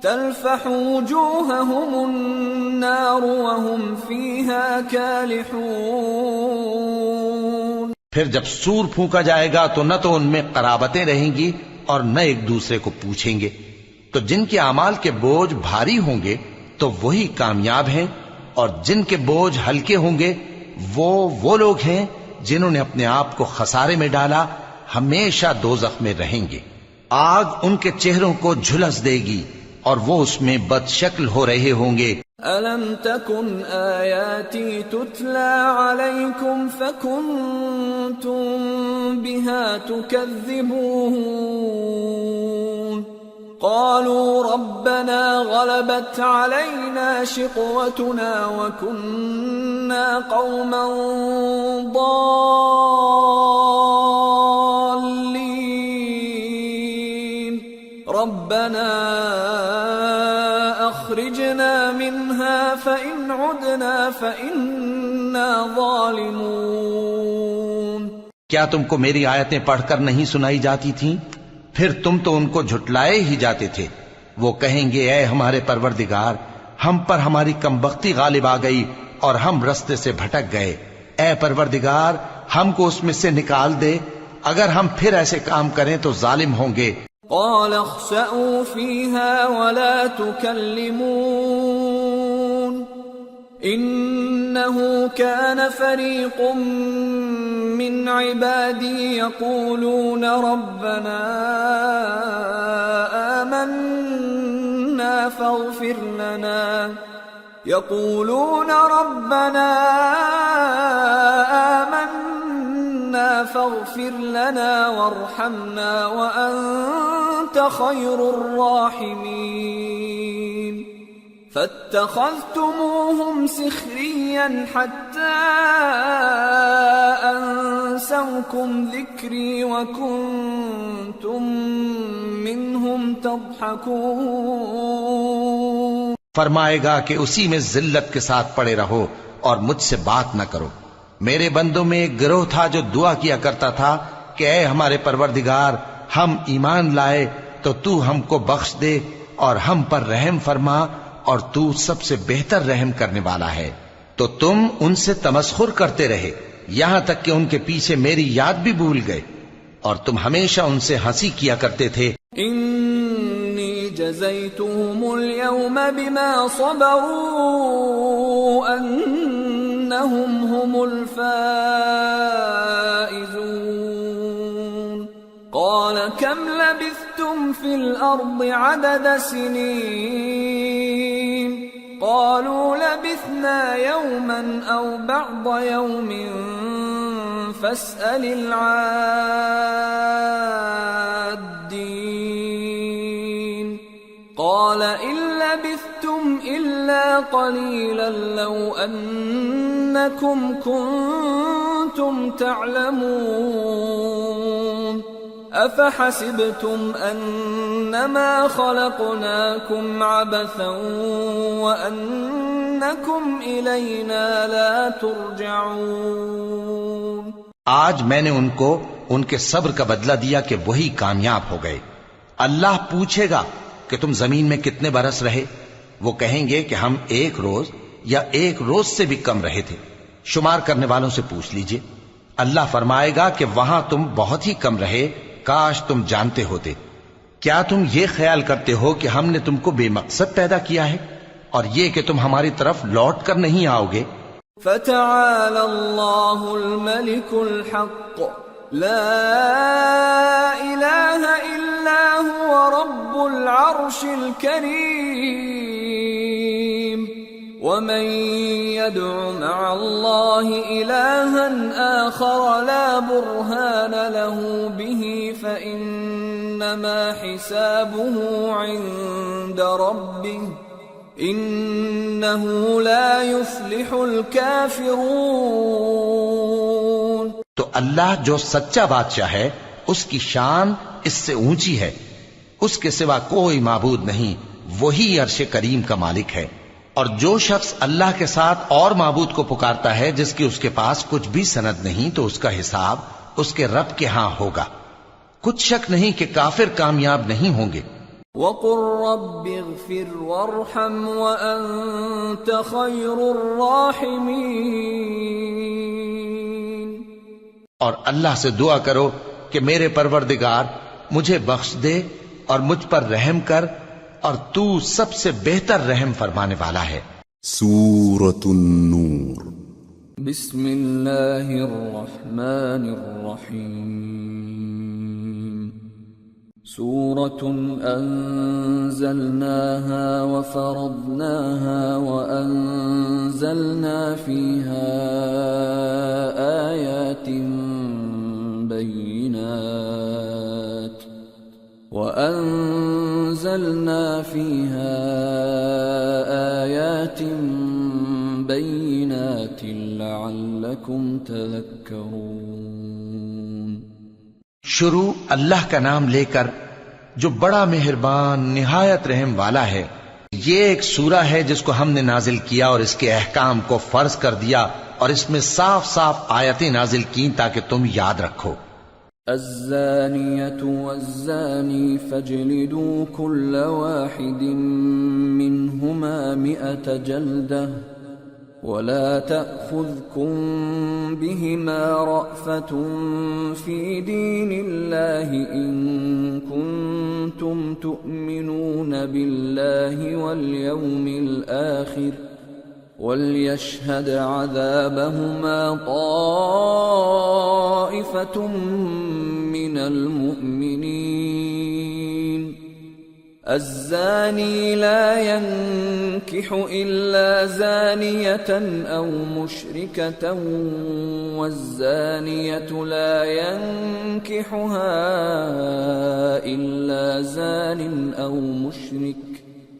تَلْفَحُ وُجُوهَهُمُ النَّارُ وَهُمْ فِيهَا كَالِحُونَ۔ پھر جب سور پھونکا جائے گا تو نہ تو ان میں قرابتیں رہیں گی اور نہ ایک دوسرے کو پوچھیں گے، تو جن کے اعمال کے بوجھ بھاری ہوں گے تو وہی کامیاب ہیں، اور جن کے بوجھ ہلکے ہوں گے وہ لوگ ہیں جنہوں نے اپنے آپ کو خسارے میں ڈالا، ہمیشہ دوزخ میں رہیں گے۔ آگ ان کے چہروں کو جھلس دے گی اور وہ اس میں بد شکل ہو رہے ہوں گے۔ ألم تكن آياتي تتلى عليكم فكنتم بها تكذبون قالوا ربنا غلبت علينا شقوتنا وكنا قوما ضالين ربنا أخرجنا منها فإن عدنا فإنا ظالمون کیا تم کو میری آیتیں پڑھ کر نہیں سنائی جاتی تھیں؟ پھر تم تو ان کو جھٹلائے ہی جاتے تھے۔ وہ کہیں گے اے ہمارے پروردگار، ہم پر ہماری کمبختی غالب آ گئی اور ہم رستے سے بھٹک گئے۔ اے پروردگار، ہم کو اس میں سے نکال دے، اگر ہم پھر ایسے کام کریں تو ظالم ہوں گے۔ قال اخسئوا فيها ولا تكلمون إنه كان فريق من عبادي يقولون ربنا آمنا فاغفر لنا فاغفر لنا وارحمنا وأنت خير الراحمين فاتخذتموهم سخريا حتى أنسوكم ذكري وكنتم منهم تضحكون فرمائے گا کہ اسی میں ذلت کے ساتھ پڑے رہو اور مجھ سے بات نہ کرو۔ میرے بندوں میں ایک گروہ تھا جو دعا کیا کرتا تھا کہ اے ہمارے پروردگار، ہم ایمان لائے تو تو ہم کو بخش دے اور ہم پر رحم فرما، اور تو سب سے بہتر رحم کرنے والا ہے۔ تو تم ان سے تمسخر کرتے رہے یہاں تک کہ ان کے پیچھے میری یاد بھی بھول گئے، اور تم ہمیشہ ان سے ہنسی کیا کرتے تھے۔ انی جزیتهم اليوم بما صبروا انہم هم الفائزون قال كم لبثتم في الارض عدد سنين قالوا لبثنا يوما او بعض يوم فاسأل العادين قال إن لبثتم إلا قليلا لو أنكم كنتم تعلمون أفحسبتم أنما خلقناكم عبثا وأنكم إلينا لا ترجعون آج میں نے ان کو ان کے صبر کا بدلہ دیا کہ وہی کامیاب ہو گئے۔ اللہ پوچھے گا کہ تم زمین میں کتنے برس رہے؟ وہ کہیں گے کہ ہم ایک روز یا ایک روز سے بھی کم رہے تھے۔ شمار کرنے والوں سے پوچھ لیجئے۔ اللہ فرمائے گا کہ وہاں تم بہت ہی کم رہے، کاش تم جانتے ہوتے۔ کیا تم یہ خیال کرتے ہو کہ ہم نے تم کو بے مقصد پیدا کیا ہے اور یہ کہ تم ہماری طرف لوٹ کر نہیں آؤ گے؟ فتعالى الله الملك الحق لا إله إلا هو رب العرش الكريم ومن يدع مع الله إلها آخر لا برهان له به فإنما حسابه عند ربه انہو لا یفلح الکافرون۔ تو اللہ جو سچا بادشاہ ہے اس کی شان اس سے اونچی ہے، اس کے سوا کوئی معبود نہیں، وہی عرش کریم کا مالک ہے۔ اور جو شخص اللہ کے ساتھ اور معبود کو پکارتا ہے جس کی اس کے پاس کچھ بھی سند نہیں، تو اس کا حساب اس کے رب کے ہاں ہوگا۔ کچھ شک نہیں کہ کافر کامیاب نہیں ہوں گے۔ وَقُلْ رَبِّ اغْفِرْ وَارْحَمْ وَأَنْتَ خَيْرُ الرَّاحِمِينَ، اور اللہ سے دعا کرو کہ میرے پروردگار مجھے بخش دے اور مجھ پر رحم کر، اور تو سب سے بہتر رحم فرمانے والا ہے۔ سورة النور۔ بسم اللہ الرحمن الرحیم۔ سورة أنزلناها وفرضناها وأنزلنا فيها آيات بينات لعلكم تذكرون. شروع اللہ کا نام لے کر جو بڑا مہربان نہایت رحم والا ہے. یہ ایک سورہ ہے جس کو ہم نے نازل کیا اور اس کے احکام کو فرض کر دیا اور اس میں صاف صاف آیتیں نازل کی تاکہ تم یاد رکھو. الزانية والزاني فاجلدوا كل واحد منهما 100 جلدة ولا تأخذكم بهما رأفة في دين الله إن كنتم تؤمنون بالله واليوم الآخر وليشهد عذابهما طائفة من المؤمنين. الزاني لا ينكح إلا زانية أو مشركة والزانية لا ينكحها إلا زان أو مشرك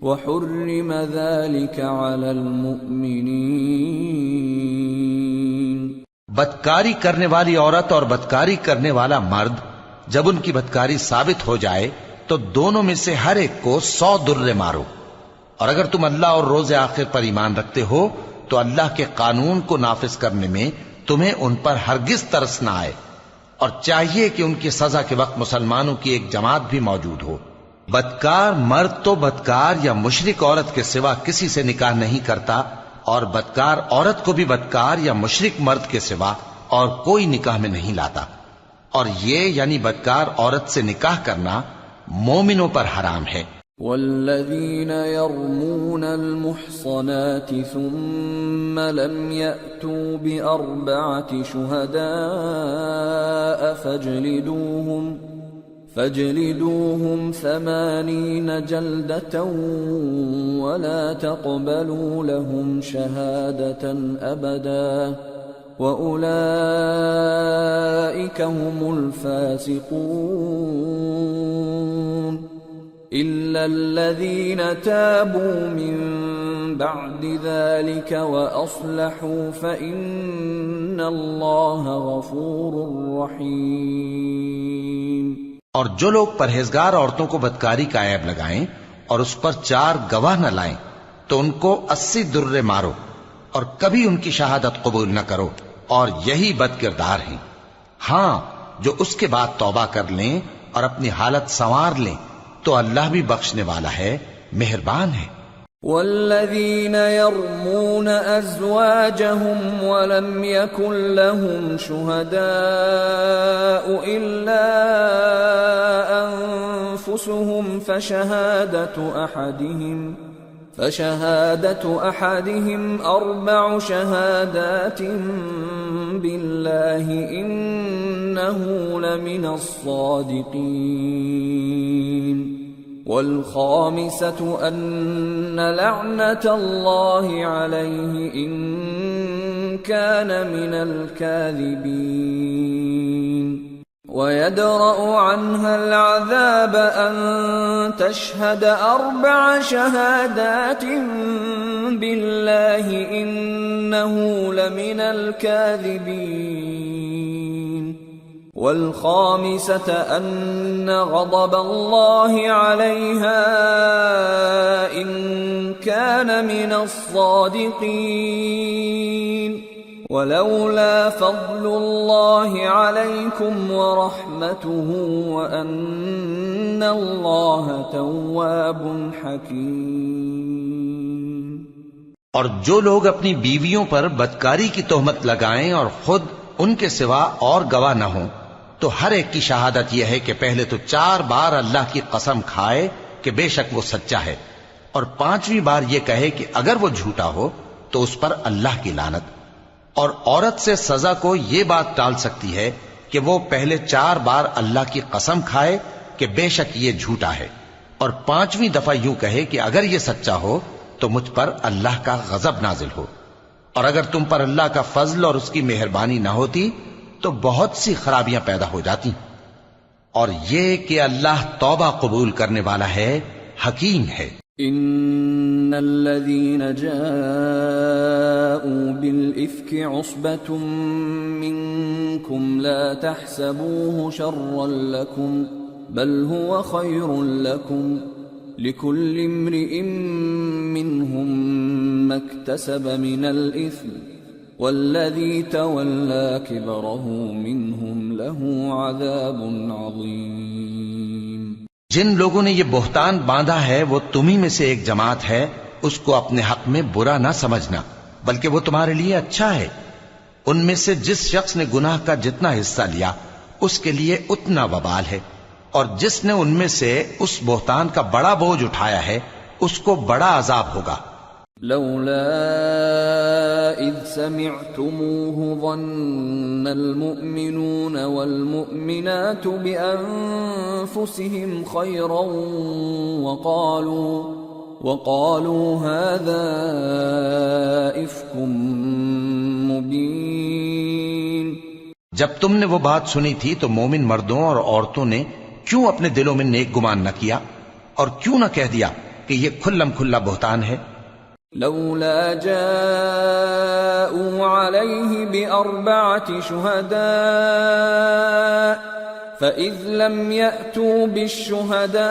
وحرم ذلك على المؤمنين. بدکاری کرنے والی عورت اور بدکاری کرنے والا مرد جب ان کی بدکاری ثابت ہو جائے تو دونوں میں سے ہر ایک کو 100 درے مارو. اور اگر تم اللہ اور روز آخر پر ایمان رکھتے ہو تو اللہ کے قانون کو نافذ کرنے میں تمہیں ان پر ہرگز ترس نہ آئے، اور چاہیے کہ ان کی سزا کے وقت مسلمانوں کی ایک جماعت بھی موجود ہو. بدکار مرد تو بدکار یا مشرک عورت کے سوا کسی سے نکاح نہیں کرتا، اور بدکار عورت کو بھی بدکار یا مشرک مرد کے سوا اور کوئی نکاح میں نہیں لاتا. اور یہ یعنی بدکار عورت سے نکاح کرنا مومنوں پر حرام ہے. والذین یرمون المحصنات ثم لم یأتوا بأربعة شہداء فاجلدوهم 80 جلدة ولا تقبلوا لهم شهادة أبدا وأولئك هم الفاسقون. إلا الذين تابوا من بعد ذلك وأصلحوا فإن الله غفور رحيم. اور جو لوگ پرہیزگار عورتوں کو بدکاری کا عیب لگائیں اور اس پر 4 گواہ نہ لائیں تو ان کو 80 درے مارو اور کبھی ان کی شہادت قبول نہ کرو، اور یہی بد کردار ہیں. ہاں جو اس کے بعد توبہ کر لیں اور اپنی حالت سنوار لیں تو اللہ بھی بخشنے والا ہے، مہربان ہے. والذین یرمون ازواجهم ولم يكن لهم شهداء الا انفسهم فشهادة احدهم 4 شهادات بالله انه لمن الصادقين. والخامسة أن لعنة الله عليه إن كان من الكاذبين. ويدرأ عنها العذاب أن تشهد 4 شهادات بالله إنه لمن الكاذبين. والخامسة أن غضب الله عليها إن كان من الصادقين. ولولا فضل الله عليكم ورحمته وأن الله تواب حكيم. اور جو لوگ اپنی بیویوں پر بدکاری کی تہمت لگائیں اور خود ان کے سوا اور گواہ نہ ہوں تو ہر ایک کی شہادت یہ ہے کہ پہلے تو 4 بار اللہ کی قسم کھائے کہ بے شک وہ سچا ہے، اور 5ویں بار یہ کہے کہ اگر وہ جھوٹا ہو تو اس پر اللہ کی لعنت. اور عورت سے سزا کو یہ بات ٹال سکتی ہے کہ وہ پہلے 4 بار اللہ کی قسم کھائے کہ بے شک یہ جھوٹا ہے، اور 5ویں دفعہ یوں کہے کہ اگر یہ سچا ہو تو مجھ پر اللہ کا غضب نازل ہو، اور اگر تم پر اللہ کا فضل اور اس کی مہربانی نہ ہوتی تو بہت سی خرابیاں پیدا ہو جاتی۔ اور یہ کہ اللہ توبہ قبول کرنے والا ہے، حکیم ہے۔ ان الذين جاءوا بالافك عصبة منكم لا تحسبوه شرا لكم بل هو خير لكم لكل امرئ منهم ما اكتسب من الاثم والذي تولى كبره منهم له عذاب عظيم۔ جن لوگوں نے یہ بہتان باندھا ہے وہ تمہیں میں سے ایک جماعت ہے، اس کو اپنے حق میں برا نہ سمجھنا، بلکہ وہ تمہارے لیے اچھا ہے۔ ان میں سے جس شخص نے گناہ کا جتنا حصہ لیا اس کے لیے اتنا وبال ہے، اور جس نے ان میں سے اس بہتان کا بڑا بوجھ اٹھایا ہے اس کو بڑا عذاب ہوگا۔ لولا اذ سمعتموه ظن المؤمنون والمؤمنات بانفسهم خيرا وقالوا هذا افك مبين۔ جب تم نے وہ بات سنی تھی تو مومن مردوں اور عورتوں نے کیوں اپنے دلوں میں نیک گمان نہ کیا، اور کیوں نہ کہہ دیا کہ یہ کھلم کھلا بہتان ہے؟ لولا جاءوا عليه بأربعة شهداء فإذ لم يأتوا بالشهداء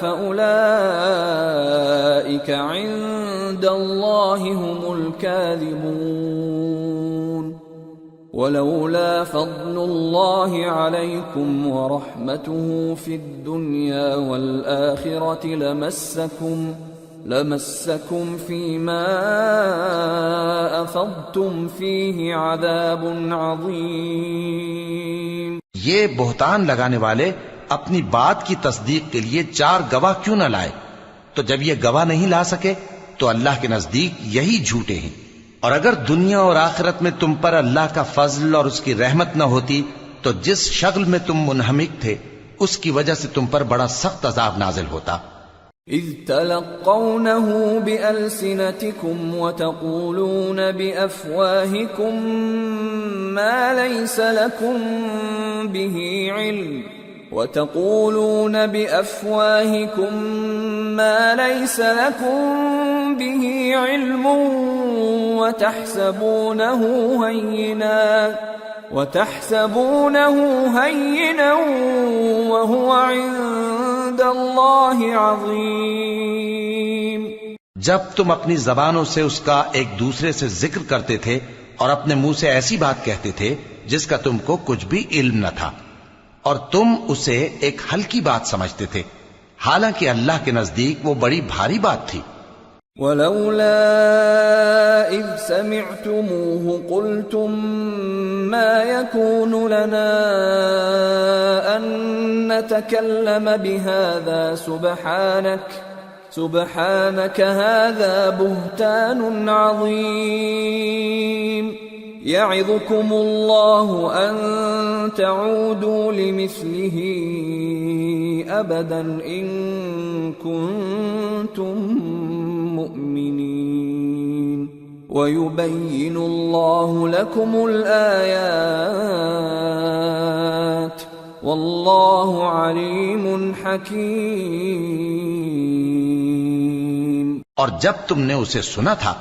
فأولئك عند الله هم الكاذبون۔ ولولا فضل الله عليكم ورحمته في الدنيا والآخرة لمسكم فيما أفضتم فيه عذاب عظيم۔ یہ بہتان لگانے والے اپنی بات کی تصدیق کے لیے 4 گواہ کیوں نہ لائے؟ تو جب یہ گواہ نہیں لا سکے تو اللہ کے نزدیک یہی جھوٹے ہیں۔ اور اگر دنیا اور آخرت میں تم پر اللہ کا فضل اور اس کی رحمت نہ ہوتی تو جس شغل میں تم منہمک تھے اس کی وجہ سے تم پر بڑا سخت عذاب نازل ہوتا۔ اذ تلقونه بألسنتكم وتقولون بأفواهكم ما ليس لكم به علم وتحسبونه هينا وهو عند الله عظيم۔ جب تم اپنی زبانوں سے اس کا ایک دوسرے سے ذکر کرتے تھے اور اپنے منہ سے ایسی بات کہتے تھے جس کا تم کو کچھ بھی علم نہ تھا، اور تم اسے ایک ہلکی بات سمجھتے تھے، حالانکہ اللہ کے نزدیک وہ بڑی بھاری بات تھی۔ ولولا اذ سمعتموه قلتم ما يكون لنا ان نتكلم بهذا سبحانك هذا بهتان عظيم يعظكم الله ان تعودوا لمثله ابدا ان كنتم مؤمنين ويبين الله لكم الآيات والله عليم حكيم۔ اور جب تم نے اسے سنا تھا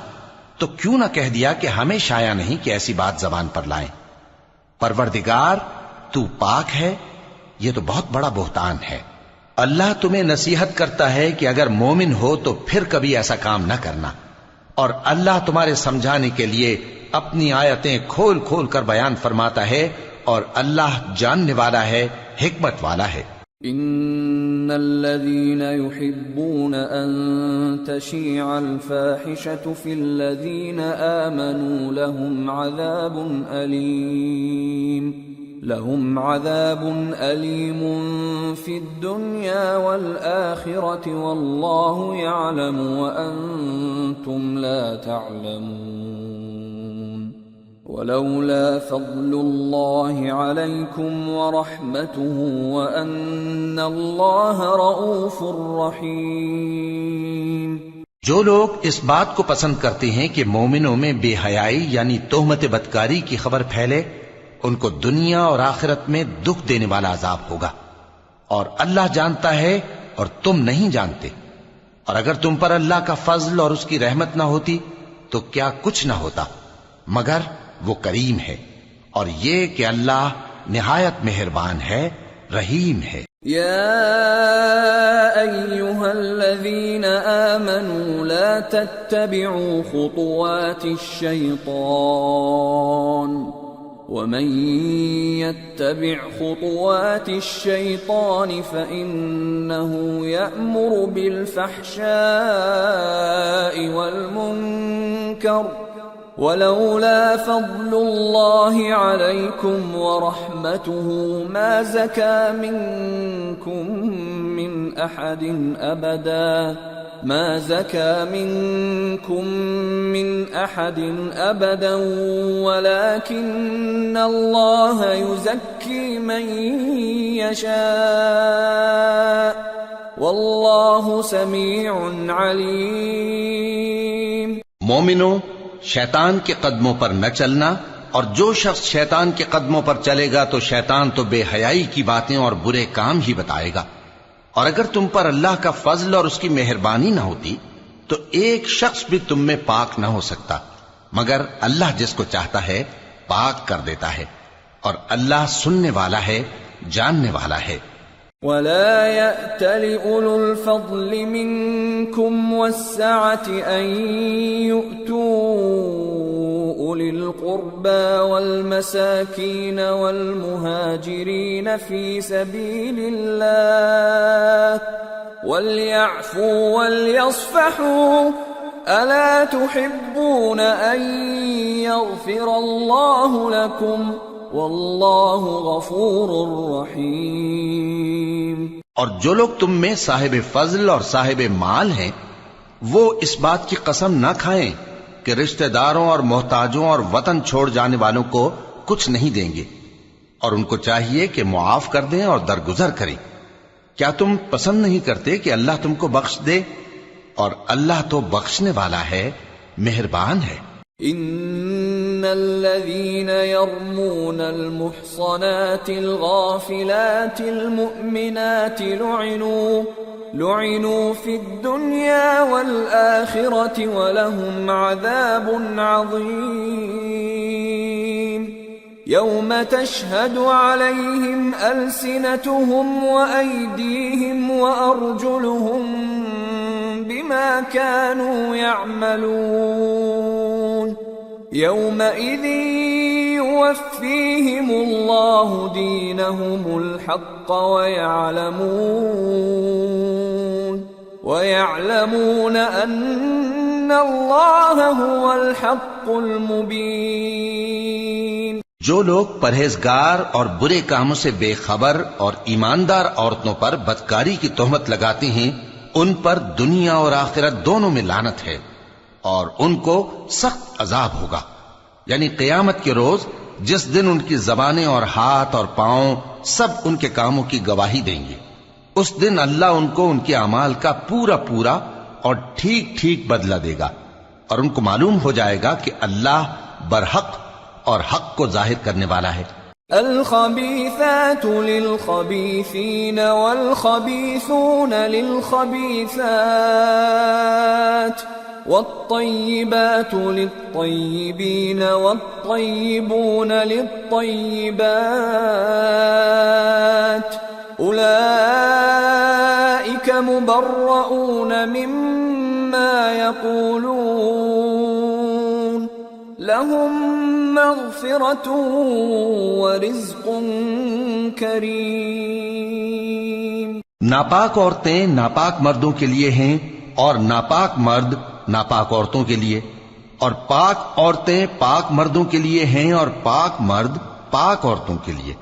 تو کیوں نہ کہہ دیا کہ ہمیں شایع نہیں کہ ایسی بات زبان پر لائیں؟ پروردگار تو پاک ہے، یہ تو بہت بڑا بہتان ہے۔ اللہ تمہیں نصیحت کرتا ہے کہ اگر مومن ہو تو پھر کبھی ایسا کام نہ کرنا، اور اللہ تمہارے سمجھانے کے لیے اپنی آیتیں کھول کھول کر بیان فرماتا ہے، اور اللہ جاننے والا ہے، حکمت والا ہے۔ ان الذين يحبون ان تشيع الفاحشة في الذين آمنوا لهم عذاب أليم في الدنيا والآخرة والله يعلم وأنتم لا تعلمون۔ ولولا فضل الله عليكم ورحمته وأن الله رؤوف رحيم۔ جو لوگ اس بات کو پسند کرتے ہیں کہ مومنوں میں بے حیائی یعنی تہمت بدکاری کی خبر پھیلے، ان کو دنیا اور آخرت میں دکھ دینے والا عذاب ہوگا، اور اللہ جانتا ہے اور تم نہیں جانتے۔ اور اگر تم پر اللہ کا فضل اور اس کی رحمت نہ ہوتی تو کیا کچھ نہ ہوتا، مگر وہ کریم ہے، اور یہ کہ اللہ نہایت مہربان ہے، رحیم ہے۔ يا أيها الذين آمنوا لا تتبعوا خطوات الشيطان ومن يتبع خطوات الشيطان فإنه يأمر بالفحشاء والمنكر ولولا فضل الله عليكم ورحمته ما زكى منكم من أحد أبدا ولكن الله يزكي من يشاء والله سميع عليم۔ مومنوں، شیطان کے قدموں پر نہ چلنا، اور جو شخص شیطان کے قدموں پر چلے گا تو شیطان تو بے حیائی کی باتیں اور برے کام ہی بتائے گا۔ اور اگر تم پر اللہ کا فضل اور اس کی مہربانی نہ ہوتی تو ایک شخص بھی تم میں پاک نہ ہو سکتا، مگر اللہ جس کو چاہتا ہے پاک کر دیتا ہے، اور اللہ سننے والا ہے، جاننے والا ہے۔ ولا يأتل أولو الفضل منكم والسعة أن يؤتوا أولي القربى والمساكين والمهاجرين في سبيل الله وليعفوا وليصفحوا ألا تحبون أن يغفر الله لكم واللہ غفور رحیم۔ اور جو لوگ تم میں صاحب فضل اور صاحب مال ہیں وہ اس بات کی قسم نہ کھائیں کہ رشتہ داروں اور محتاجوں اور وطن چھوڑ جانے والوں کو کچھ نہیں دیں گے، اور ان کو چاہیے کہ معاف کر دیں اور درگزر کریں۔ کیا تم پسند نہیں کرتے کہ اللہ تم کو بخش دے؟ اور اللہ تو بخشنے والا ہے، مہربان ہے۔ ان الذين يرمون المحصنات الغافلات المؤمنات لعنوا في الدنيا والآخرة ولهم عذاب عظيم يوم تشهد عليهم ألسنتهم وأيديهم وأرجلهم بما كانوا يعملون يومئذ يوفيهم الله دينهم الحق ويعلمون أن الله هو الحق المبين۔ جو لوگ پرہیزگار اور برے کاموں سے بے خبر اور ایماندار عورتوں پر بدکاری کی تہمت لگاتے ہیں ان پر دنیا اور آخرت دونوں میں لعنت ہے، اور ان کو سخت عذاب ہوگا، یعنی قیامت کے روز جس دن ان کی زبانیں اور ہاتھ اور پاؤں سب ان کے کاموں کی گواہی دیں گے۔ اس دن اللہ ان کو ان کے اعمال کا پورا پورا اور ٹھیک ٹھیک بدلہ دے گا، اور ان کو معلوم ہو جائے گا کہ اللہ برحق اور حق کو ظاہر کرنے والا ہے۔ الخبيثات للخبيثين والخبيثون للخبيثات والطيبات للطيبين والطيبون للطيبات أولئك مبرؤون مما يقولون لهم مغفرة ورزق کریم۔ ناپاک عورتیں ناپاک مردوں کے لیے ہیں، اور ناپاک مرد ناپاک عورتوں کے لیے، اور پاک عورتیں پاک مردوں کے لیے ہیں، اور پاک مرد پاک عورتوں کے لیے۔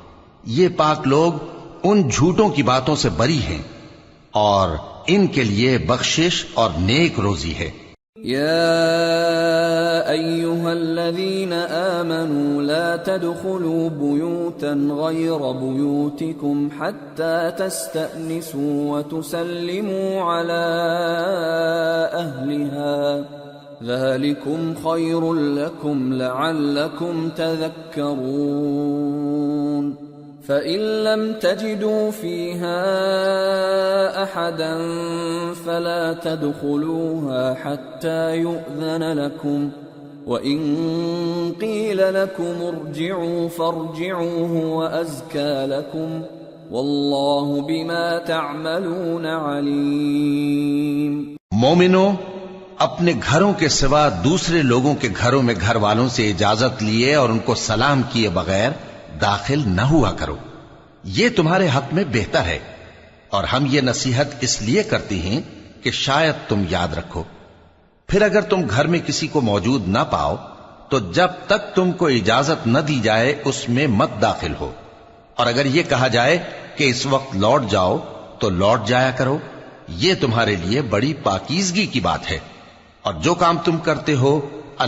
یہ پاک لوگ ان جھوٹوں کی باتوں سے بری ہیں، اور ان کے لیے بخشش اور نیک روزی ہے۔ يا أيها الذين آمنوا لا تدخلوا بيوتا غير بيوتكم حتى تستأنسوا وتسلموا على أهلها ذلكم خير لكم لعلكم تذكرون فإن لم تجدوا فيها أحدا فلا تدخلوها حتى يؤذن لكم وإن قيل لكم ارجعوا فارجعوا هو أزكى لكم والله بما تعملون عليم. مومنو، اپنے گھروں کے سوا دوسرے لوگوں کے گھروں میں گھر والوں سے اجازت لیے اور ان کو سلام کیے بغیر داخل نہ ہوا کرو، یہ تمہارے حق میں بہتر ہے، اور ہم یہ نصیحت اس لیے کرتے ہیں کہ شاید تم یاد رکھو۔ پھر اگر تم گھر میں کسی کو موجود نہ پاؤ تو جب تک تم کو اجازت نہ دی جائے اس میں مت داخل ہو، اور اگر یہ کہا جائے کہ اس وقت لوٹ جاؤ تو لوٹ جایا کرو، یہ تمہارے لیے بڑی پاکیزگی کی بات ہے، اور جو کام تم کرتے ہو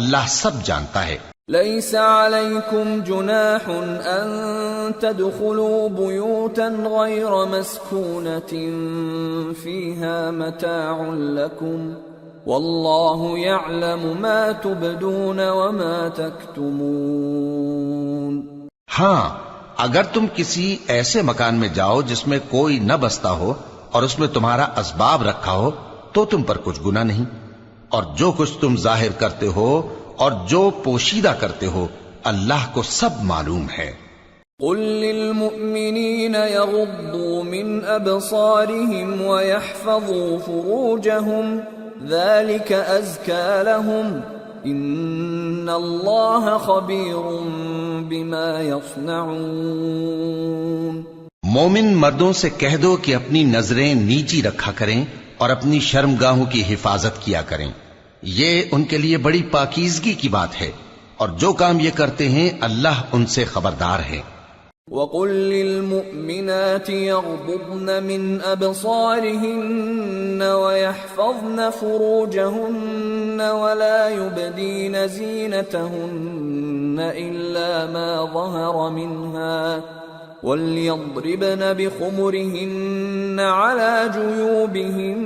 اللہ سب جانتا ہے۔ ليس عليكم جناح أن تدخلوا بيوتا غير مسكونة فيها متاع لكم والله يعلم ما تبدون وما تكتمون۔ ہاں، اگر تم کسی ایسے مکان میں جاؤ جس میں کوئی نہ بستا ہو اور اس میں تمہارا اسباب رکھا ہو تو تم پر کچھ گناہ نہیں، اور جو کچھ تم ظاہر کرتے ہو اور جو پوشیدہ کرتے ہو اللہ کو سب معلوم ہے۔ قل للمؤمنین یغضوا من ابصارهم ویحفظوا فروجهم ذلك ازکى لهم ان اللہ خبیر بما یصنعون۔ مومن مردوں سے کہہ دو کہ اپنی نظریں نیچی رکھا کریں اور اپنی شرمگاہوں کی حفاظت کیا کریں، یہ ان کے لیے بڑی پاکیزگی کی بات ہے، اور جو کام یہ کرتے ہیں اللہ ان سے خبردار ہے۔ وَقُلْ لِلْمُؤْمِنَاتِ يَغْضُضْنَ مِنْ أَبْصَارِهِنَّ وَيَحْفَظْنَ فُرُوجَهُنَّ وَلَا يُبْدِينَ زِينَتَهُنَّ إِلَّا مَا ظَهَرَ مِنْهَا وَلْيَضْرِبْنَ بِخُمُرِهِنَّ عَلَى جُيُوبِهِنَّ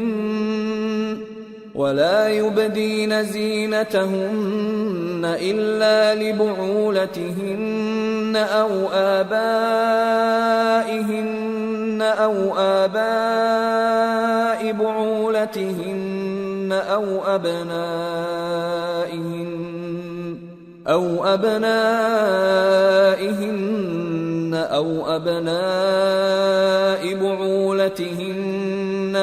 ولا يبدين زينتهن إلا لبعولتهن أو آبائهن أو آباء بعولتهن أو أبنائهن أو أبناء بعولتهن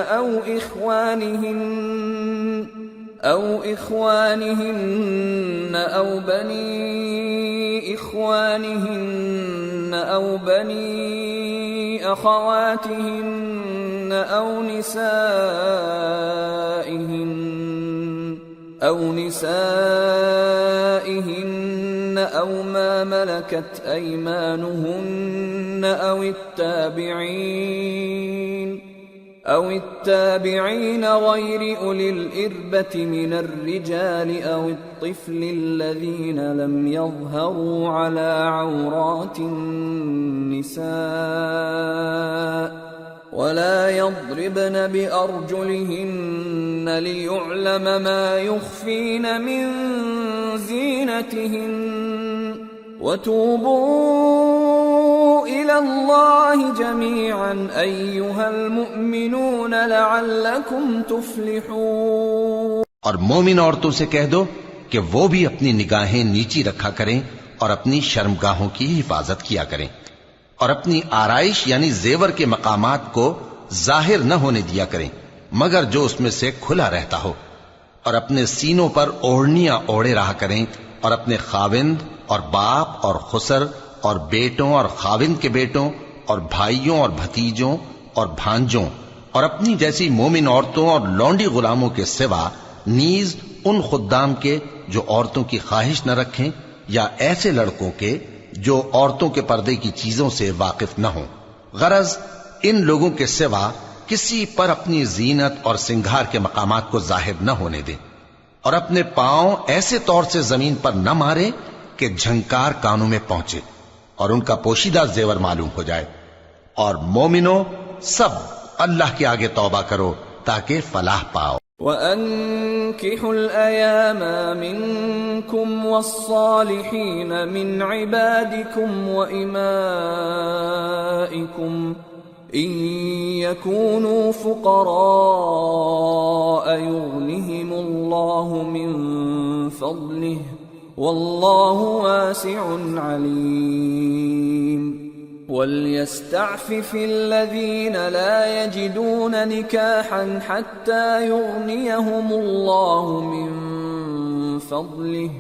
أو إخوانهن أو بني إخوانهن أو بني أخواتهن أو نسائهن أو ما ملكت أيمانهن أو التابعين غير أولي الإربة من الرجال أو الطفل الذين لم يظهروا على عورات النساء ولا يضربن بأرجلهن ليعلم ما يخفين من زينتهن وتوبوا إلى الله جميعا أيها المؤمنون لعلكم تفلحون۔ اور مومن عورتوں سے کہہ دو کہ وہ بھی اپنی نگاہیں نیچی رکھا کریں اور اپنی شرمگاہوں کی حفاظت کیا کریں، اور اپنی آرائش یعنی زیور کے مقامات کو ظاہر نہ ہونے دیا کریں مگر جو اس میں سے کھلا رہتا ہو، اور اپنے سینوں پر اوڑھنیاں اوڑھے رہا کریں، اور اپنے خاوند اور باپ اور خسر اور بیٹوں اور خاوند کے بیٹوں اور بھائیوں اور بھتیجوں اور بھانجوں اور اپنی جیسی مومن عورتوں اور لونڈی غلاموں کے سوا نیز ان خدام کے جو عورتوں کی خواہش نہ رکھیں، یا ایسے لڑکوں کے جو عورتوں کے پردے کی چیزوں سے واقف نہ ہوں۔ غرض ان لوگوں کے سوا کسی پر اپنی زینت اور سنگھار کے مقامات کو ظاہر نہ ہونے دیں، اور اپنے پاؤں ایسے طور سے زمین پر نہ مارے کہ جھنکار کانوں میں پہنچے اور ان کا پوشیدہ زیور معلوم ہو جائے. اور مومنو سب اللہ کے آگے توبہ کرو تاکہ فلاح پاؤ. وَأَنكِحُوا الْأَيَامَ مِنكُمْ وَالصَّالِحِينَ مِنْ عِبَادِكُمْ وَإِمَائِكُمْ إِن يَكُونُوا فُقَرَاءَ يُغْنِهِمُ اللَّهُ مِنْ فَضْلِهِ وَاللَّهُ وَاسِعٌ عَلِيمٌ. وَلْيَسْتَعْفِفِ الَّذِينَ لَا يَجِدُونَ نِكَاحًا حَتَّى يُغْنِيَهُمُ اللَّهُ مِنْ فَضْلِهِ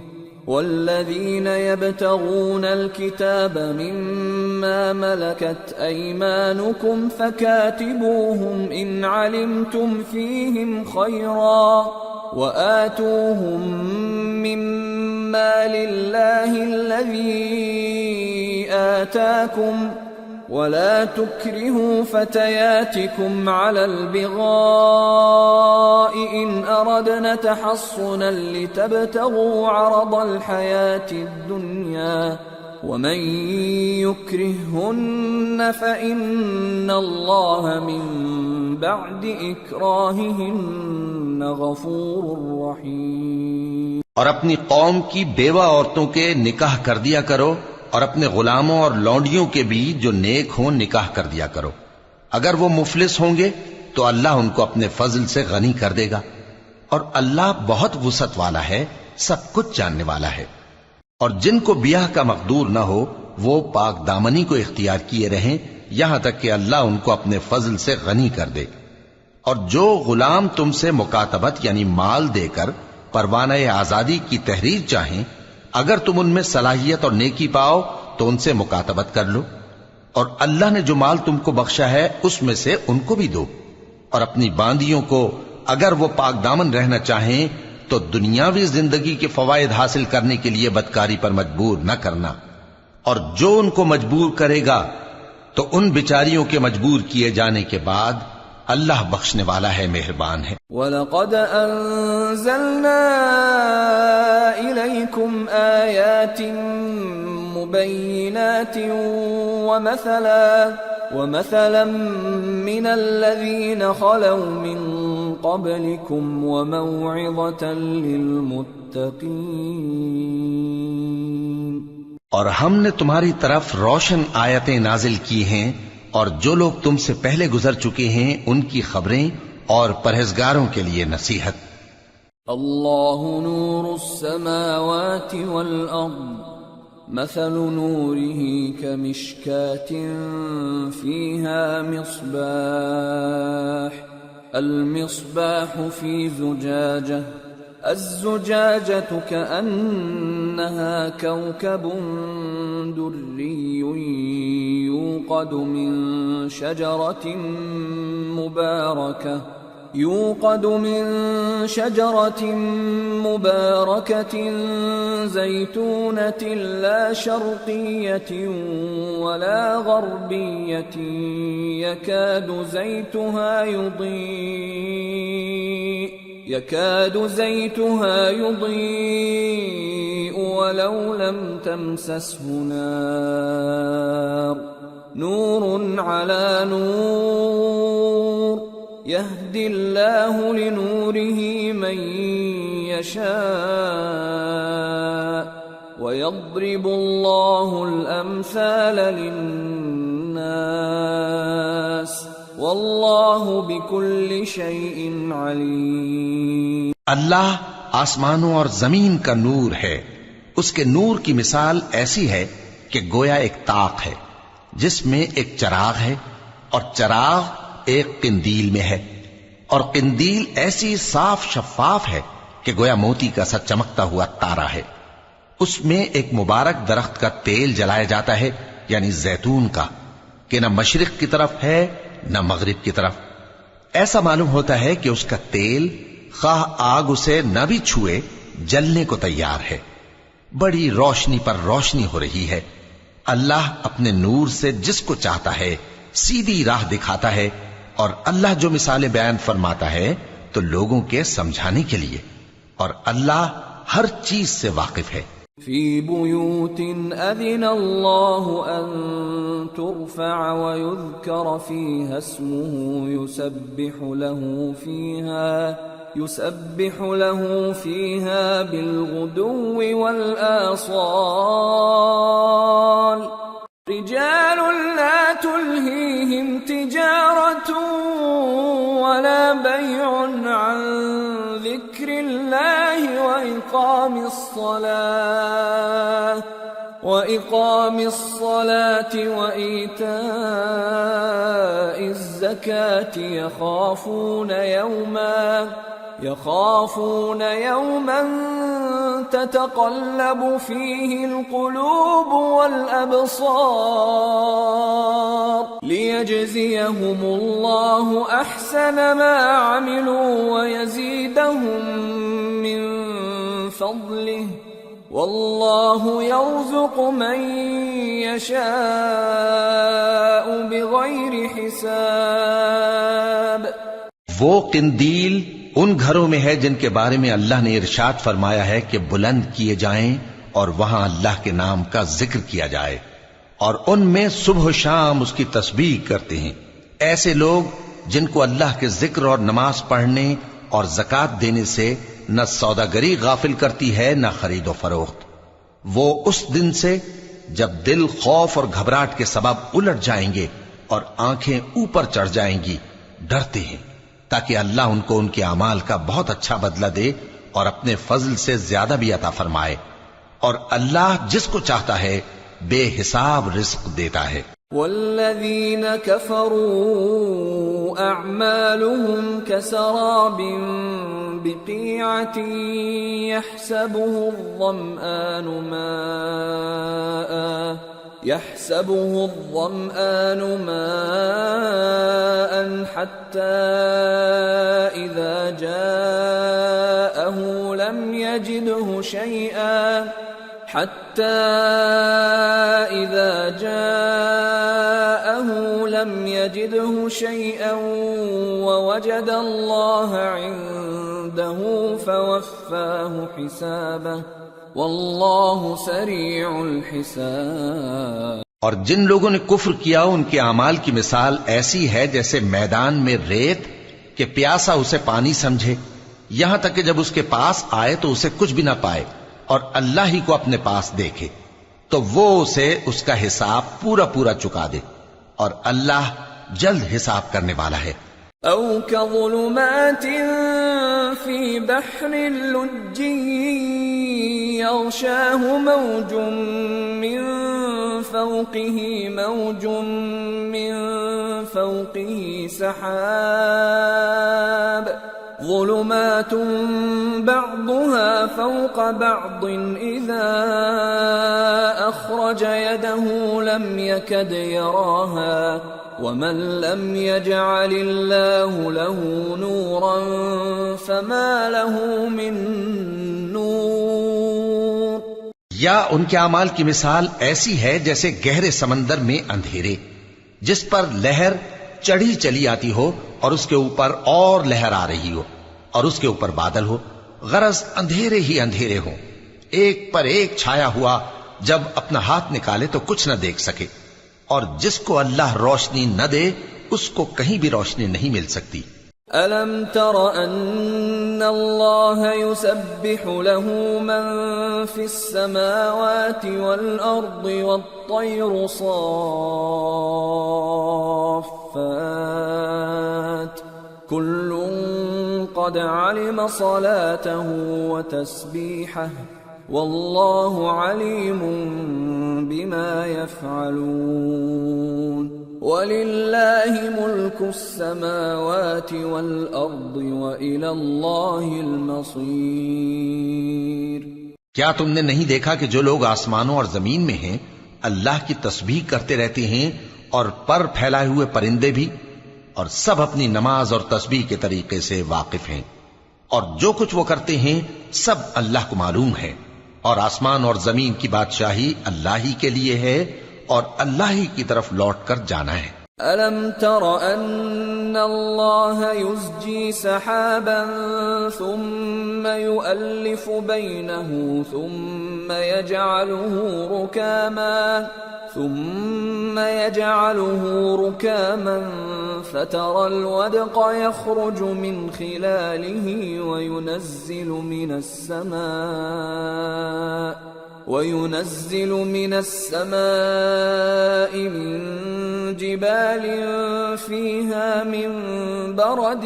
وَالَّذِينَ يَبْتَغُونَ الْكِتَابَ مِمَّا مَلَكَتْ أَيْمَانُكُمْ فَكَاتِبُوهُمْ إِنْ عَلِمْتُمْ فِيهِمْ خَيْرًا وَآتُوهُمْ مِمَّا لِلَّهِ الَّذِي آتَاكُمْ وَلَا تُكْرِهُوا فَتَيَاتِكُمْ عَلَى الْبِغَاءِ إِنْ أَرَدْنَ تَحَصُّنًا لِتَبْتَغُوا عَرَضَ الْحَيَاةِ الدُّنْيَا وَمَنْ يُكْرِههُّنَّ فَإِنَّ اللَّهَ مِنْ بَعْدِ إِكْرَاهِهِنَّ غَفُورٌ رَحِيمٌ. اور اپنی قوم کی بیوہ عورتوں کے نکاح کر دیا کرو اور اپنے غلاموں اور لونڈیوں کے بھی جو نیک ہوں نکاح کر دیا کرو. اگر وہ مفلس ہوں گے تو اللہ ان کو اپنے فضل سے غنی کر دے گا اور اللہ بہت وسعت والا ہے، سب کچھ جاننے والا ہے. اور جن کو بیاہ کا مقدور نہ ہو وہ پاک دامنی کو اختیار کیے رہیں یہاں تک کہ اللہ ان کو اپنے فضل سے غنی کر دے. اور جو غلام تم سے مکاتبت یعنی مال دے کر پروانہ آزادی کی تحریر چاہیں، اگر تم ان میں صلاحیت اور نیکی پاؤ تو ان سے مکاتبت کر لو، اور اللہ نے جو مال تم کو بخشا ہے اس میں سے ان کو بھی دو. اور اپنی باندیوں کو اگر وہ پاک دامن رہنا چاہیں تو دنیاوی زندگی کے فوائد حاصل کرنے کے لیے بدکاری پر مجبور نہ کرنا، اور جو ان کو مجبور کرے گا تو ان بیچاریوں کے مجبور کیے جانے کے بعد اللہ بخشنے والا ہے، مہربان ہے. وَلَقَدْ أَنزَلْنَا إِلَيْكُمْ آيَاتٍ مُبَيِّنَاتٍ وَمَثَلًا مِّنَ الَّذِينَ خَلَوْا مِن قَبْلِكُمْ وَمَوْعِظَةً لِّلْمُتَّقِينَ. اور ہم نے تمہاری طرف روشن آیتیں نازل کی ہیں اور جو لوگ تم سے پہلے گزر چکے ہیں ان کی خبریں اور پرہیزگاروں کے لیے نصیحت. اللہ نور السماوات والارض مثل نوره كمشكاة فيها مصباح المصباح في زجاجة الزجاجة كأنها كوكب دري يوقد من شجرة مباركة زيتونة لا شرقية ولا غربية يكاد زيتها يضيء ولو لم تمسسه نار نور على نور يهدي الله لنوره من يشاء ويضرب الله الأمثال للناس واللہ بکل شیء علیم. اللہ آسمانوں اور زمین کا نور ہے. اس کے نور کی مثال ایسی ہے کہ گویا ایک طاق ہے جس میں ایک چراغ ہے اور چراغ ایک قندیل میں ہے، اور قندیل ایسی صاف شفاف ہے کہ گویا موتی کا سا چمکتا ہوا تارا ہے. اس میں ایک مبارک درخت کا تیل جلایا جاتا ہے یعنی زیتون کا، کہ نہ مشرق کی طرف ہے نہ مغرب کی طرف. ایسا معلوم ہوتا ہے کہ اس کا تیل خواہ آگ اسے نہ بھی چھوئے جلنے کو تیار ہے. بڑی روشنی پر روشنی ہو رہی ہے. اللہ اپنے نور سے جس کو چاہتا ہے سیدھی راہ دکھاتا ہے، اور اللہ جو مثالیں بیان فرماتا ہے تو لوگوں کے سمجھانے کے لیے. اور اللہ ہر چیز سے واقف ہے. فی بیوت اذن اللہ ان ترفع ویذکر فیہا اسمہ يسبح له فيها بالغدو والآصال رجال لا تلهيهم تجارة ولا بيع عن ذكر الله وإقام الصلاة وإيتاء الزكاة يخافون يوما تتقلب فيه القلوب والأبصار ليجزيهم الله أحسن ما عملوا ويزيدهم من فضله واللہ یرزق من یشاء بغیر حساب. وہ قندیل ان گھروں میں ہے جن کے بارے میں اللہ نے ارشاد فرمایا ہے کہ بلند کیے جائیں اور وہاں اللہ کے نام کا ذکر کیا جائے، اور ان میں صبح و شام اس کی تسبیح کرتے ہیں. ایسے لوگ جن کو اللہ کے ذکر اور نماز پڑھنے اور زکوٰۃ دینے سے نہ سوداگری غافل کرتی ہے نہ خرید و فروخت. وہ اس دن سے جب دل خوف اور گھبراہٹ کے سبب الٹ جائیں گے اور آنکھیں اوپر چڑھ جائیں گی ڈرتے ہیں، تاکہ اللہ ان کو ان کے اعمال کا بہت اچھا بدلہ دے اور اپنے فضل سے زیادہ بھی عطا فرمائے. اور اللہ جس کو چاہتا ہے بے حساب رزق دیتا ہے. والذین کفروا اعمالهم کسراب بقیعة يحسبه الظمآن ماء حتى إذا جاءه لم يجده شيئا ووجد الله عنده فوفاه حسابه واللہ سریع الحساب. اور جن لوگوں نے کفر کیا ان کے اعمال کی مثال ایسی ہے جیسے میدان میں ریت کہ پیاسا اسے پانی سمجھے، یہاں تک کہ جب اس کے پاس آئے تو اسے کچھ بھی نہ پائے اور اللہ ہی کو اپنے پاس دیکھے تو وہ اسے اس کا حساب پورا پورا چکا دے، اور اللہ جلد حساب کرنے والا ہے. او كظلمات في بحر لجي يغشاه موج من فوقه سحاب ظلمات بعضها فوق بعض إذا أخرج يده لم يكد يراها ومن لم يجعل الله له نورا فما له من نور. یا ان کے اعمال کی مثال ایسی ہے جیسے گہرے سمندر میں اندھیرے جس پر لہر چڑھی چلی آتی ہو اور اس کے اوپر اور لہر آ رہی ہو اور اس کے اوپر بادل ہو، غرض اندھیرے ہی اندھیرے ہوں، ایک پر ایک چھایا ہوا، جب اپنا ہاتھ نکالے تو کچھ نہ دیکھ سکے. اور جس کو اللہ روشنی نہ دے اس کو کہیں بھی روشنی نہیں مل سکتی. أَلَمْ تَرَ أَنَّ اللَّهَ يُسَبِّحُ لَهُ مَن فِي السَّمَاوَاتِ وَالْأَرْضِ وَالطَّيْرُ صَافَّاتٍ كُلٌّ قَدْ عَلِمَ صَلَاتَهُ وَتَسْبِيحَهُ وَاللَّهُ عَلِيمٌ بِمَا يَفْعَلُونَ. وَلِلَّهِ مُلْكُ السَّمَاوَاتِ وَالْأَرْضِ وَإِلَى اللَّهِ الْمَصِيرُ. کیا تم نے نہیں دیکھا کہ جو لوگ آسمانوں اور زمین میں ہیں اللہ کی تسبیح کرتے رہتے ہیں اور پر پھیلائے ہوئے پرندے بھی، اور سب اپنی نماز اور تسبیح کے طریقے سے واقف ہیں، اور جو کچھ وہ کرتے ہیں سب اللہ کو معلوم ہے. اور آسمان اور زمین کی بادشاہی اللہ ہی کے لیے ہے اور اللہ ہی کی طرف لوٹ کر جانا ہے. أَلَمْ تَرَ أَنَّ الله يزجي سحابا ثم يؤلف بينه ثم يجعله ركاما فترى الودق يخرج من خلاله وينزل من السماء من جبال فيها من برد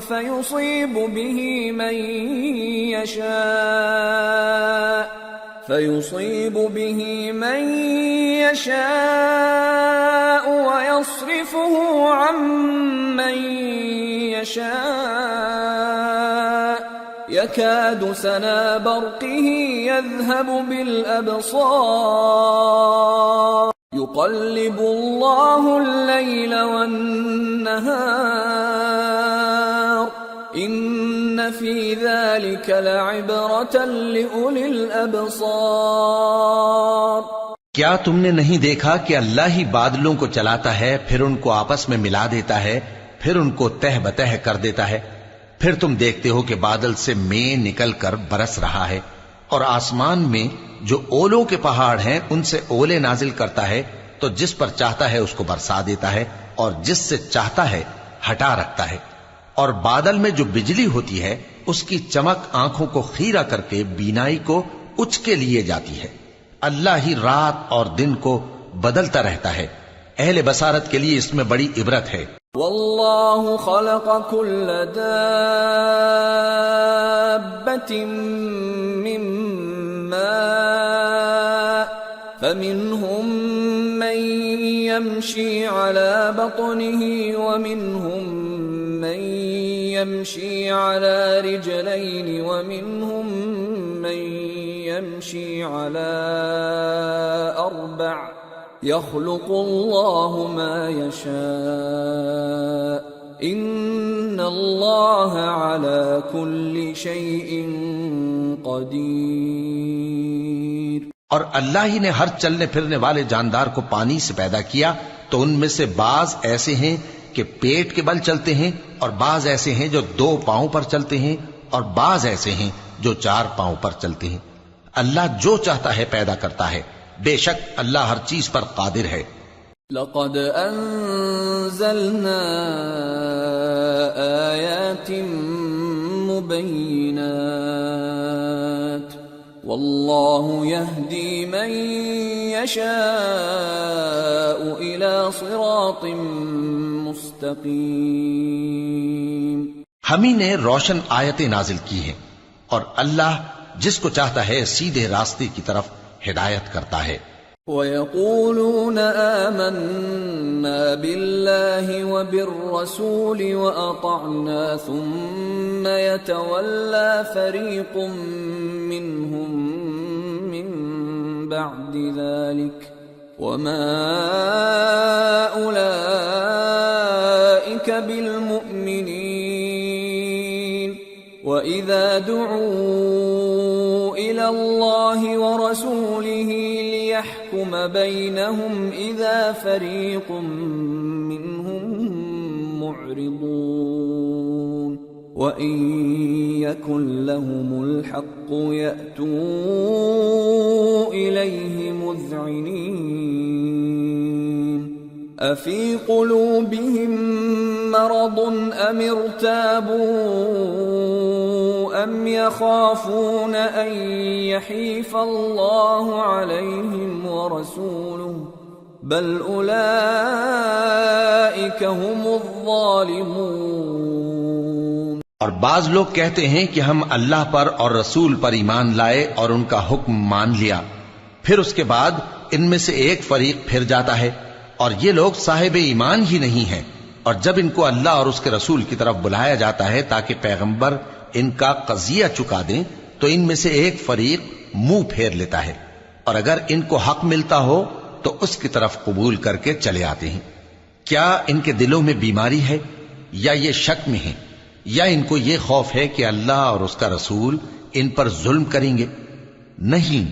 فيصيب به من يشاء ويصرفه عن من يشاء يكاد سنا برقه يذهب بالأبصار يقلب الله الليل والنهار إن في ذلك لعبرة لأولي الأبصار۔ کیا تم نے نہیں دیکھا کہ اللہ ہی بادلوں کو چلاتا ہے، پھر ان کو آپس میں ملا دیتا ہے، پھر ان کو تہ بتہ کر دیتا ہے، پھر تم دیکھتے ہو کہ بادل سے مے نکل کر برس رہا ہے، اور آسمان میں جو اولوں کے پہاڑ ہیں ان سے اولے نازل کرتا ہے، تو جس پر چاہتا ہے اس کو برسا دیتا ہے اور جس سے چاہتا ہے ہٹا رکھتا ہے، اور بادل میں جو بجلی ہوتی ہے اس کی چمک آنکھوں کو خیرہ کر کے بینائی کو اچ کے لیے جاتی ہے۔ اللہ ہی رات اور دن کو بدلتا رہتا ہے، اہل بصارت کے لیے اس میں بڑی عبرت ہے۔ واللہ خلق كل دابة من ماء فمنهم من يمشي على بطنه ومنهم من يمشي على رجلين ومنهم من يمشي على أربع يخلق الله ما يشاء إن الله على كل شيء قدير۔ اور اللہ ہی نے ہر چلنے پھرنے والے جاندار کو پانی سے پیدا کیا، تو ان میں سے بعض ایسے ہیں کہ پیٹ کے بل چلتے ہیں، اور بعض ایسے ہیں جو 2 پاؤں پر چلتے ہیں، اور بعض ایسے ہیں جو 4 پاؤں پر چلتے ہیں۔ اللہ جو چاہتا ہے پیدا کرتا ہے، بے شک اللہ ہر چیز پر قادر ہے۔ لقد انزلنا آیات مبینات واللہ یہدی من یشاء الى صراط مستقیم۔ ہم ہی نے روشن آیتیں نازل کی ہیں، اور اللہ جس کو چاہتا ہے سیدھے راستے کی طرف ہدایت کرتا ہے۔ وَيَقُولُونَ آمَنَّا بِاللَّهِ وَبِالرَّسُولِ وَأَطَعْنَا ثُمَّ يَتَوَلَّى فَرِيقٌ مِّنْهُمْ مِّن بَعْدِ ذَلِكَ وَمَا أُولَئِكَ بِالْمُؤْمِنِينَ وَإِذَا دُعُوا إِلَى اللَّهِ وَرَسُولِهِ لِيَحْكُمَ بَيْنَهُمْ إِذَا فَرِيقٌ مِّنْهُمْ مُعْرِضُونَ وَإِن يَكُن لَّهُمُ الْحَقُّ يَأْتُوا إِلَيْهِ مُذْعِنِينَ أَفِي قُلُوبِهِم مَّرَضٌ أَمِ ارْتَابُوا أَمْ يَخَافُونَ أَن يَحِيفَ اللَّهُ عَلَيْهِمْ وَرَسُولُهُ بَلْ أُولَئِكَ هُمُ الظَّالِمُونَ۔ اور بعض لوگ کہتے ہیں کہ ہم اللہ پر اور رسول پر ایمان لائے اور ان کا حکم مان لیا، پھر اس کے بعد ان میں سے ایک فریق پھر جاتا ہے، اور یہ لوگ صاحب ایمان ہی نہیں ہیں، اور جب ان کو اللہ اور اس کے رسول کی طرف بلایا جاتا ہے تاکہ پیغمبر ان کا قضیہ چکا دیں، تو ان میں سے ایک فریق منہ پھیر لیتا ہے، اور اگر ان کو حق ملتا ہو تو اس کی طرف قبول کر کے چلے آتے ہیں۔ کیا ان کے دلوں میں بیماری ہے، یا یہ شک میں ہیں، یا ان کو یہ خوف ہے کہ اللہ اور اس کا رسول ان پر ظلم کریں گے؟ نہیں،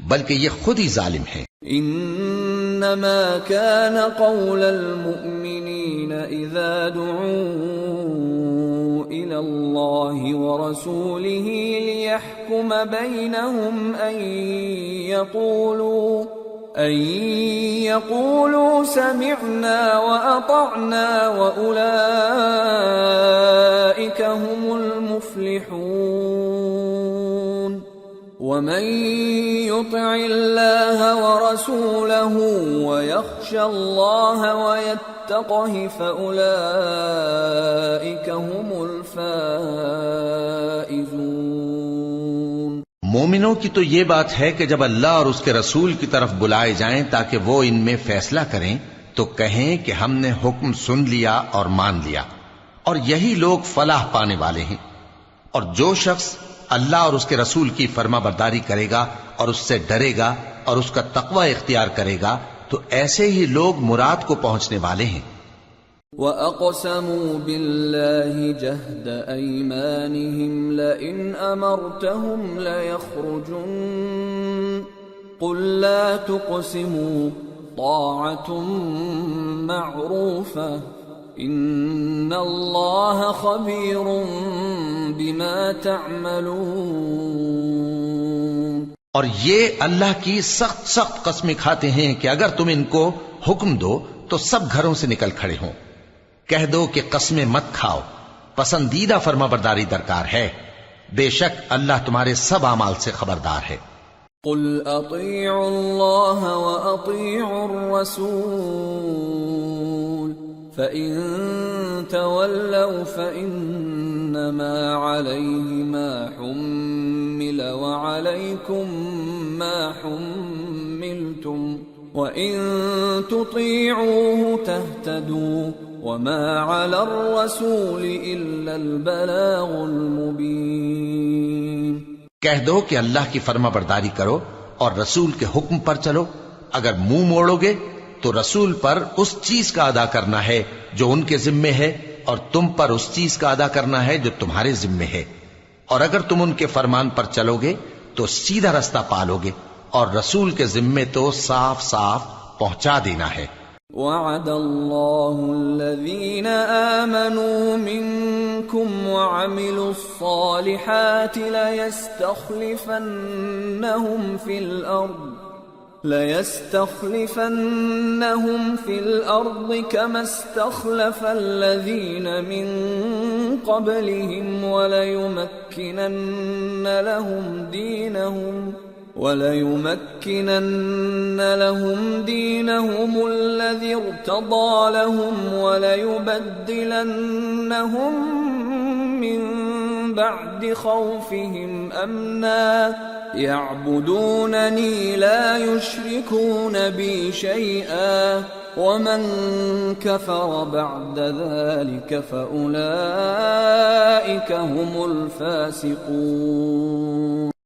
بلکہ یہ خود ہی ظالم ہیں۔ انما كان قول المؤمنين إذا دعوا إلى الله ورسوله ليحكم بينهم أن يقولوا سمعنا وأطعنا وأولئك هم المفلحون ومن يطع الله ورسوله ويخشى الله ويتقه فأولئك هم الفائزون۔ مومنوں کی تو یہ بات ہے کہ جب اللہ اور اس کے رسول کی طرف بلائے جائیں تاکہ وہ ان میں فیصلہ کریں تو کہیں کہ ہم نے حکم سن لیا اور مان لیا، اور یہی لوگ فلاح پانے والے ہیں۔ اور جو شخص اللہ اور اس کے رسول کی فرما برداری کرے گا اور اس سے ڈرے گا اور اس کا تقوی اختیار کرے گا تو ایسے ہی لوگ مراد کو پہنچنے والے ہیں۔ وَأَقْسَمُوا بِاللَّهِ جَهْدَ أَيْمَانِهِمْ لَئِنْ أَمَرْتَهُمْ لَيَخْرُجُنَّ قُلْ لَا تُقْسِمُوا طَاعَةٌ مَّعْرُوفَةٌ إِنَّ اللَّهَ خَبِيرٌ بِمَا تَعْمَلُونَ۔ اور یہ اللہ کی سخت سخت قسمیں کھاتے ہیں کہ اگر تم ان کو حکم دو تو سب گھروں سے نکل کھڑے ہوں۔ کہہ دو کہ قسمیں مت کھاؤ، پسندیدہ فرما برداری درکار ہے، بے شک اللہ تمہارے سب اعمال سے خبردار ہے۔ قل اطیعوا اللہ واطیعوا الرسول فإن تولوا فإنما عليه ما حمل وعليكم ما حملتم وَإِن تُطِيعُوهُ تَهْتَدُوا وَمَا عَلَى الرَّسُولِ إِلَّا الْبَلَاغُ الْمُبِينُ۔ کہہ دو کہ اللہ کی فرما برداری کرو اور رسول کے حکم پر چلو، اگر منہ موڑو گے تو رسول پر اس چیز کا ادا کرنا ہے جو ان کے ذمے ہے اور تم پر اس چیز کا ادا کرنا ہے جو تمہارے ذمے ہے، اور اگر تم ان کے فرمان پر چلو گے تو سیدھا رستہ پالو گے، اور رسول کے ذمے تو صاف صاف پہنچا دینا ہے۔ وعد اللہ الذین آمنوا منکم وعملوا الصالحات لَيَسْتَخْلِفَنَّهُمْ فِي الْأَرْضِ كَمَا اسْتَخْلَفَ الَّذِينَ مِنْ قَبْلِهِمْ وَلَيُمَكِّنَنَّ لَهُمْ دِينَهُمُ الَّذِي ارْتَضَىٰ لَهُمْ وَلَيُبَدِّلَنَّهُمْ مِنْ بَعْدِ خَوْفِهِمْ أَمْنًا يَعْبُدُونَنِي لَا يُشْرِكُونَ بِي شَيْئًا وَمَنْ كَفَرَ بَعْدَ ذَلِكَ فَأُولَئِكَ هُمُ الْفَاسِقُونَ۔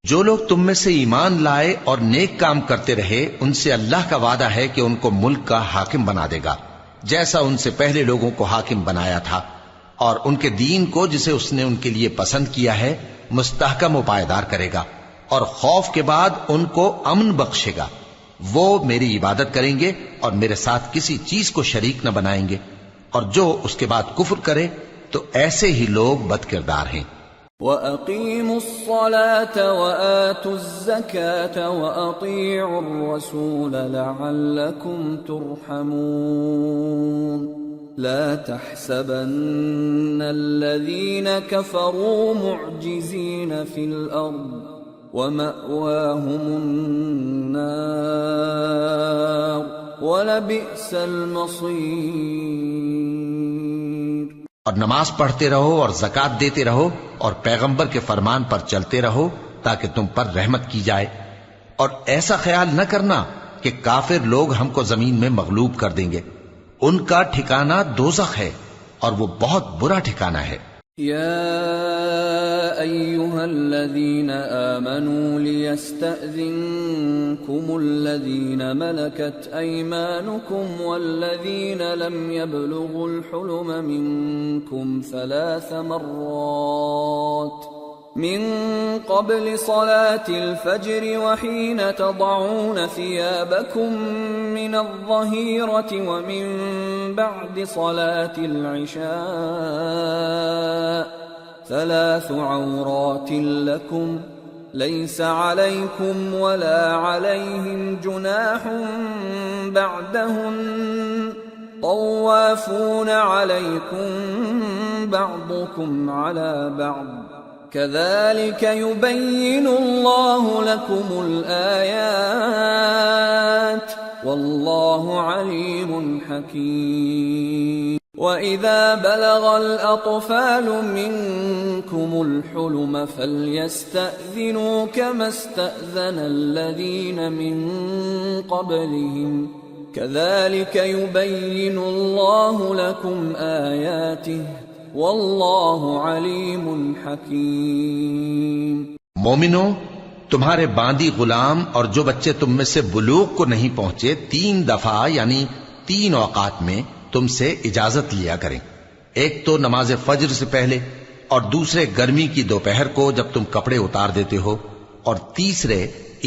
جو لوگ تم میں سے ایمان لائے اور نیک کام کرتے رہے ان سے اللہ کا وعدہ ہے کہ ان کو ملک کا حاکم بنا دے گا، جیسا ان سے پہلے لوگوں کو حاکم بنایا تھا، اور ان کے دین کو جسے اس نے ان کے لیے پسند کیا ہے مستحکم و پائیدار کرے گا، اور خوف کے بعد ان کو امن بخشے گا۔ وہ میری عبادت کریں گے اور میرے ساتھ کسی چیز کو شریک نہ بنائیں گے، اور جو اس کے بعد کفر کرے تو ایسے ہی لوگ بد کردار ہیں۔ وَأَقِيمُوا الصَّلَاةَ وَآتُوا الزَّكَاةَ وَأَطِيعُوا الرَّسُولَ لَعَلَّكُمْ تُرْحَمُونَ۔ لا تحسبن الذين كفروا معجزين في الأرض ومأواهم النار وَلَبِئْسَ الْمَصِيرُ۔ اور نماز پڑھتے رہو اور زکوٰۃ دیتے رہو اور پیغمبر کے فرمان پر چلتے رہو تاکہ تم پر رحمت کی جائے، اور ایسا خیال نہ کرنا کہ کافر لوگ ہم کو زمین میں مغلوب کر دیں گے، ان کا ٹھکانہ دوزخ ہے اور وہ بہت برا ٹھکانہ ہے۔ یا ایھا الذین آمنوا لیستأذنکم الذین ملکت ایمانکم والذین لم یبلغوا الحلم منکم 3 مرات من قبل صلاة الفجر وحين تضعون ثيابكم من الظهيرة ومن بعد صلاة العشاء 3 عورات لكم ليس عليكم ولا عليهم جناح بعدهن طوافون عليكم بعضكم على بعض كذلك يبين الله لكم الآيات والله عليم حكيم وإذا بلغ الأطفال منكم الحلم فليستأذنوا كما استأذن الذين من قبلهم كذلك يبين الله لكم آياته واللہ علیم حکیم۔ مومنو، تمہارے باندی غلام اور جو بچے تم میں سے بلوغ کو نہیں پہنچے 3 دفعہ یعنی 3 اوقات میں تم سے اجازت لیا کریں، ایک تو نماز فجر سے پہلے، اور دوسرے گرمی کی دوپہر کو جب تم کپڑے اتار دیتے ہو، اور تیسرے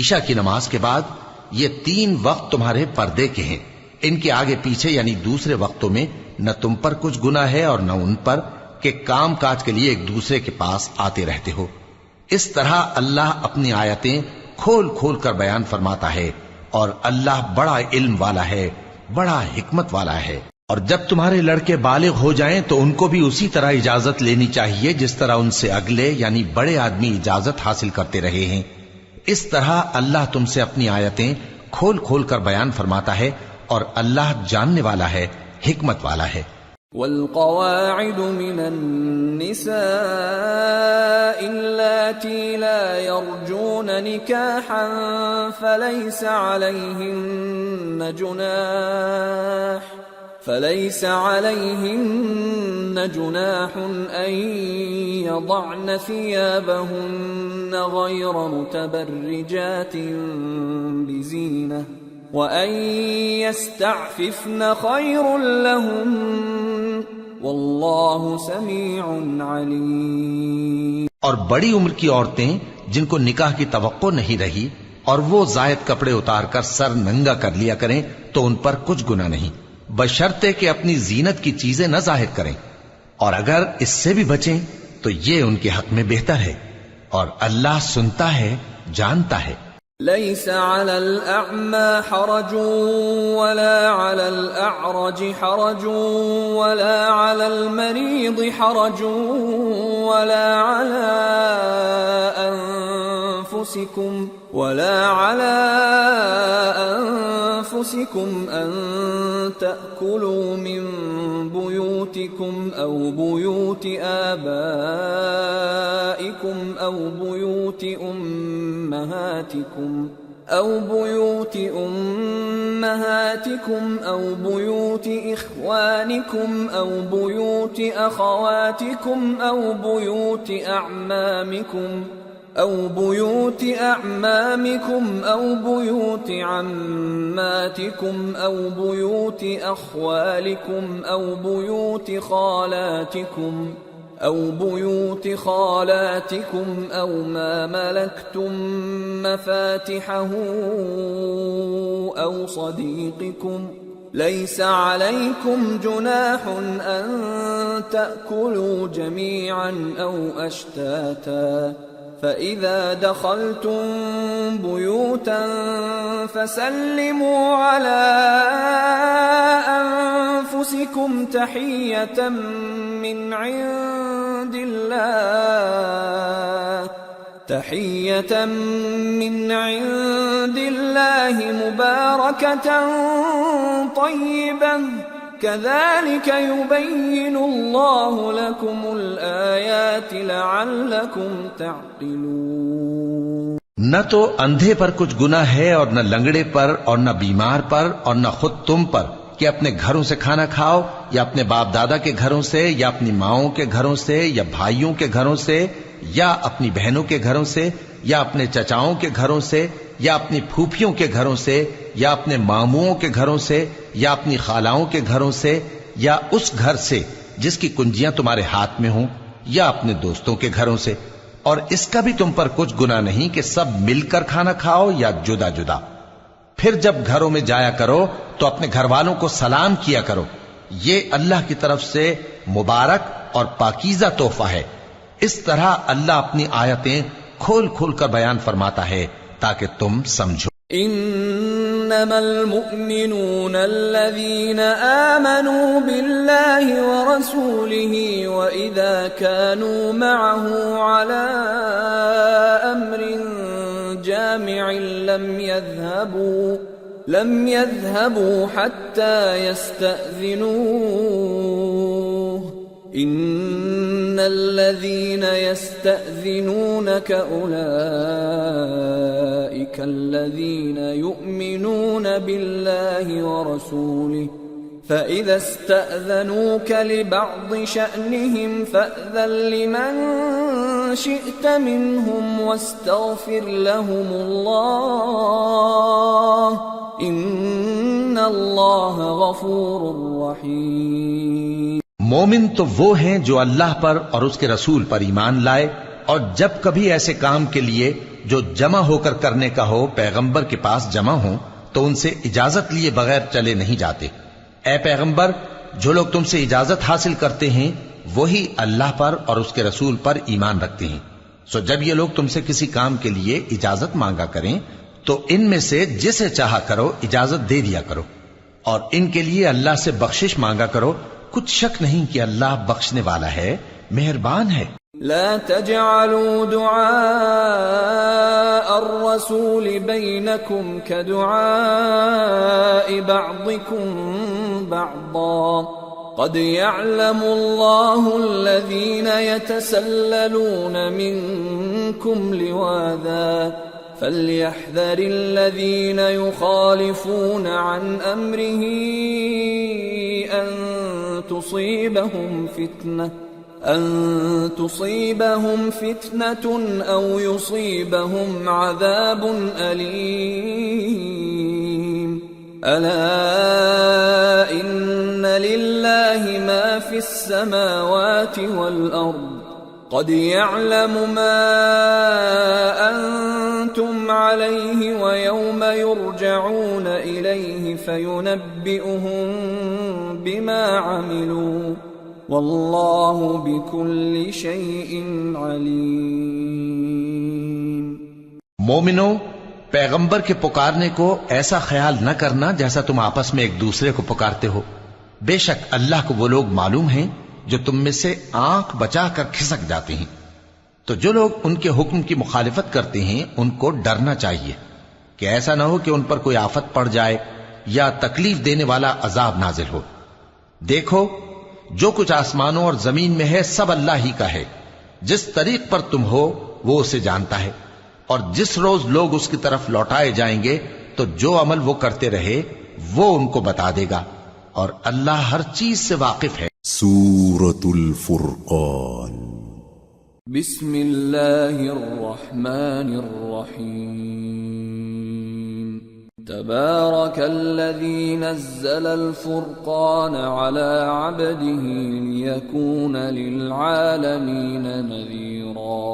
عشاء کی نماز کے بعد۔ یہ 3 وقت تمہارے پردے کے ہیں، ان کے آگے پیچھے یعنی دوسرے وقتوں میں نہ تم پر کچھ گناہ ہے اور نہ ان پر کہ کام کاج کے لیے ایک دوسرے کے پاس آتے رہتے ہو۔ اس طرح اللہ اپنی آیتیں کھول کھول کر بیان فرماتا ہے، اور اللہ بڑا علم والا ہے، بڑا حکمت والا ہے۔ اور جب تمہارے لڑکے بالغ ہو جائیں تو ان کو بھی اسی طرح اجازت لینی چاہیے جس طرح ان سے اگلے یعنی بڑے آدمی اجازت حاصل کرتے رہے ہیں۔ اس طرح اللہ تم سے اپنی آیتیں کھول کھول کر بیان فرماتا ہے، اور اللہ جاننے والا ہے، حکمت والا ہے۔ والقواعد من النساء اللاتي لا يرجون نكاحا فليس عليهن جناح أن يضعن ثيابهن غير متبرجات بزينة وَأَن يَسْتَعْفِفْنَ خَيْرٌ لَهُمْ وَاللَّهُ سَمِيعٌ عَلِيمٌ۔ اور بڑی عمر کی عورتیں جن کو نکاح کی توقع نہیں رہی اور وہ زائد کپڑے اتار کر سر ننگا کر لیا کریں تو ان پر کچھ گناہ نہیں، بشرطے کہ اپنی زینت کی چیزیں نہ ظاہر کریں، اور اگر اس سے بھی بچیں تو یہ ان کے حق میں بہتر ہے، اور اللہ سنتا ہے، جانتا ہے۔ ليس على الأعمى حرج ولا على الأعرج حرج ولا على المريض حرج ولا على أنفسكم أن تأكلوا من بيوتكم أو بيوت آبائكم أو بيوت أمهاتكم أو بيوت إخوانكم أو بيوت أخواتكم أو بيوت أعمامكم أو بيوت عماتكم أو بيوت أخوالكم أو بيوت خالاتكم أو ما ملكتم مفاتحه أو صديقكم ليس عليكم جناح أن تأكلوا جميعا أو أشتاتا فإذا دخلتم بيوتا فسلموا على أنفسكم تحية من عند الله مباركة طيبة كذلك يبين الله لكم الآيات لعلكم تعقلون۔ نہ تو اندھے پر کچھ گناہ ہے اور نہ لنگڑے پر اور نہ بیمار پر اور نہ خود تم پر کہ اپنے گھروں سے کھانا کھاؤ، یا اپنے باپ دادا کے گھروں سے، یا اپنی ماؤں کے گھروں سے، یا بھائیوں کے گھروں سے، یا اپنی بہنوں کے گھروں سے، یا اپنے چچاؤں کے گھروں سے، یا اپنی پھوپھیوں کے گھروں سے، یا اپنے ماموؤں کے گھروں سے، یا اپنی خالاؤں کے گھروں سے، یا اس گھر سے جس کی کنجیاں تمہارے ہاتھ میں ہوں، یا اپنے دوستوں کے گھروں سے۔ اور اس کا بھی تم پر کچھ گناہ نہیں کہ سب مل کر کھانا کھاؤ یا جدا جدا۔ پھر جب گھروں میں جایا کرو تو اپنے گھر والوں کو سلام کیا کرو، یہ اللہ کی طرف سے مبارک اور پاکیزہ تحفہ ہے۔ اس طرح اللہ اپنی آیتیں کھول کھول کر بیان فرماتا ہے تاکہ تم سمجھو۔ انما المؤمنون الذين آمنوا بالله ورسوله واذا كانوا معه على امر جامع لم يذهبوا حتى يستأذنوه ان الذين يستأذنونك اولئك الذين يؤمنون بالله ورسوله فإذا استأذنوك لبعض شأنهم فأذن لمن شئت منهم واستغفر لهم الله إن الله غفور رحيم۔ مومن تو وہ ہیں جو اللہ پر اور اس کے رسول پر ایمان لائے، اور جب کبھی ایسے کام کے لیے جو جمع ہو کر کرنے کا ہو پیغمبر کے پاس جمع ہوں تو ان سے اجازت لیے بغیر چلے نہیں جاتے۔ اے پیغمبر، جو لوگ تم سے اجازت حاصل کرتے ہیں وہی اللہ پر اور اس کے رسول پر ایمان رکھتے ہیں، سو جب یہ لوگ تم سے کسی کام کے لیے اجازت مانگا کریں تو ان میں سے جسے چاہا کرو اجازت دے دیا کرو، اور ان کے لیے اللہ سے بخشش مانگا کرو، کچھ شک نہیں کہ اللہ بخشنے والا ہے، مہربان ہے۔ لا تجعلوا دعاء الرسول بينكم كدعاء بعضكم بعضا قد يعلم الله الذين يتسللون منكم لواذا فليحذر الذين يخالفون عن أمره أن تصيبهم فتنة أو يصيبهم عذاب أليم ألا إن لله ما في السماوات والأرض قد يعلم ما أنتم عليه ويوم يرجعون إليه فينبئهم بما عملوا واللہ بكل شيء علیم۔ مومنو، پیغمبر کے پکارنے کو ایسا خیال نہ کرنا جیسا تم آپس میں ایک دوسرے کو پکارتے ہو، بے شک اللہ کو وہ لوگ معلوم ہیں جو تم میں سے آنکھ بچا کر کھسک جاتے ہیں، تو جو لوگ ان کے حکم کی مخالفت کرتے ہیں ان کو ڈرنا چاہیے کہ ایسا نہ ہو کہ ان پر کوئی آفت پڑ جائے یا تکلیف دینے والا عذاب نازل ہو۔ دیکھو، جو کچھ آسمانوں اور زمین میں ہے سب اللہ ہی کا ہے، جس طریق پر تم ہو وہ اسے جانتا ہے، اور جس روز لوگ اس کی طرف لوٹائے جائیں گے تو جو عمل وہ کرتے رہے وہ ان کو بتا دے گا، اور اللہ ہر چیز سے واقف ہے۔ سورة الفرقان۔ بسم اللہ الرحمن الرحیم۔ تبارك الذي نزل الفرقان على عبده ليكون للعالمين نذيرا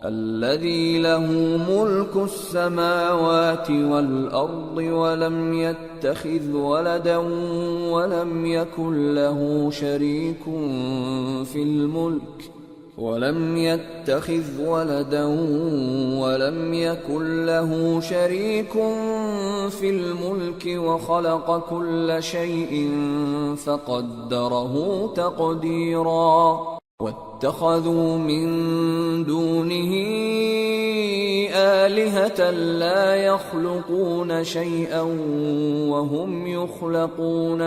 الذي له ملك السماوات والأرض ولم يتخذ ولدا ولم يكن له شريك في الملك ولم يتخذ ولدا ولم يكن له شريك في الملك وخلق كل شيء فقدره تقديرا واتخذوا من دونه آلهة لا يخلقون شيئا وهم يخلقون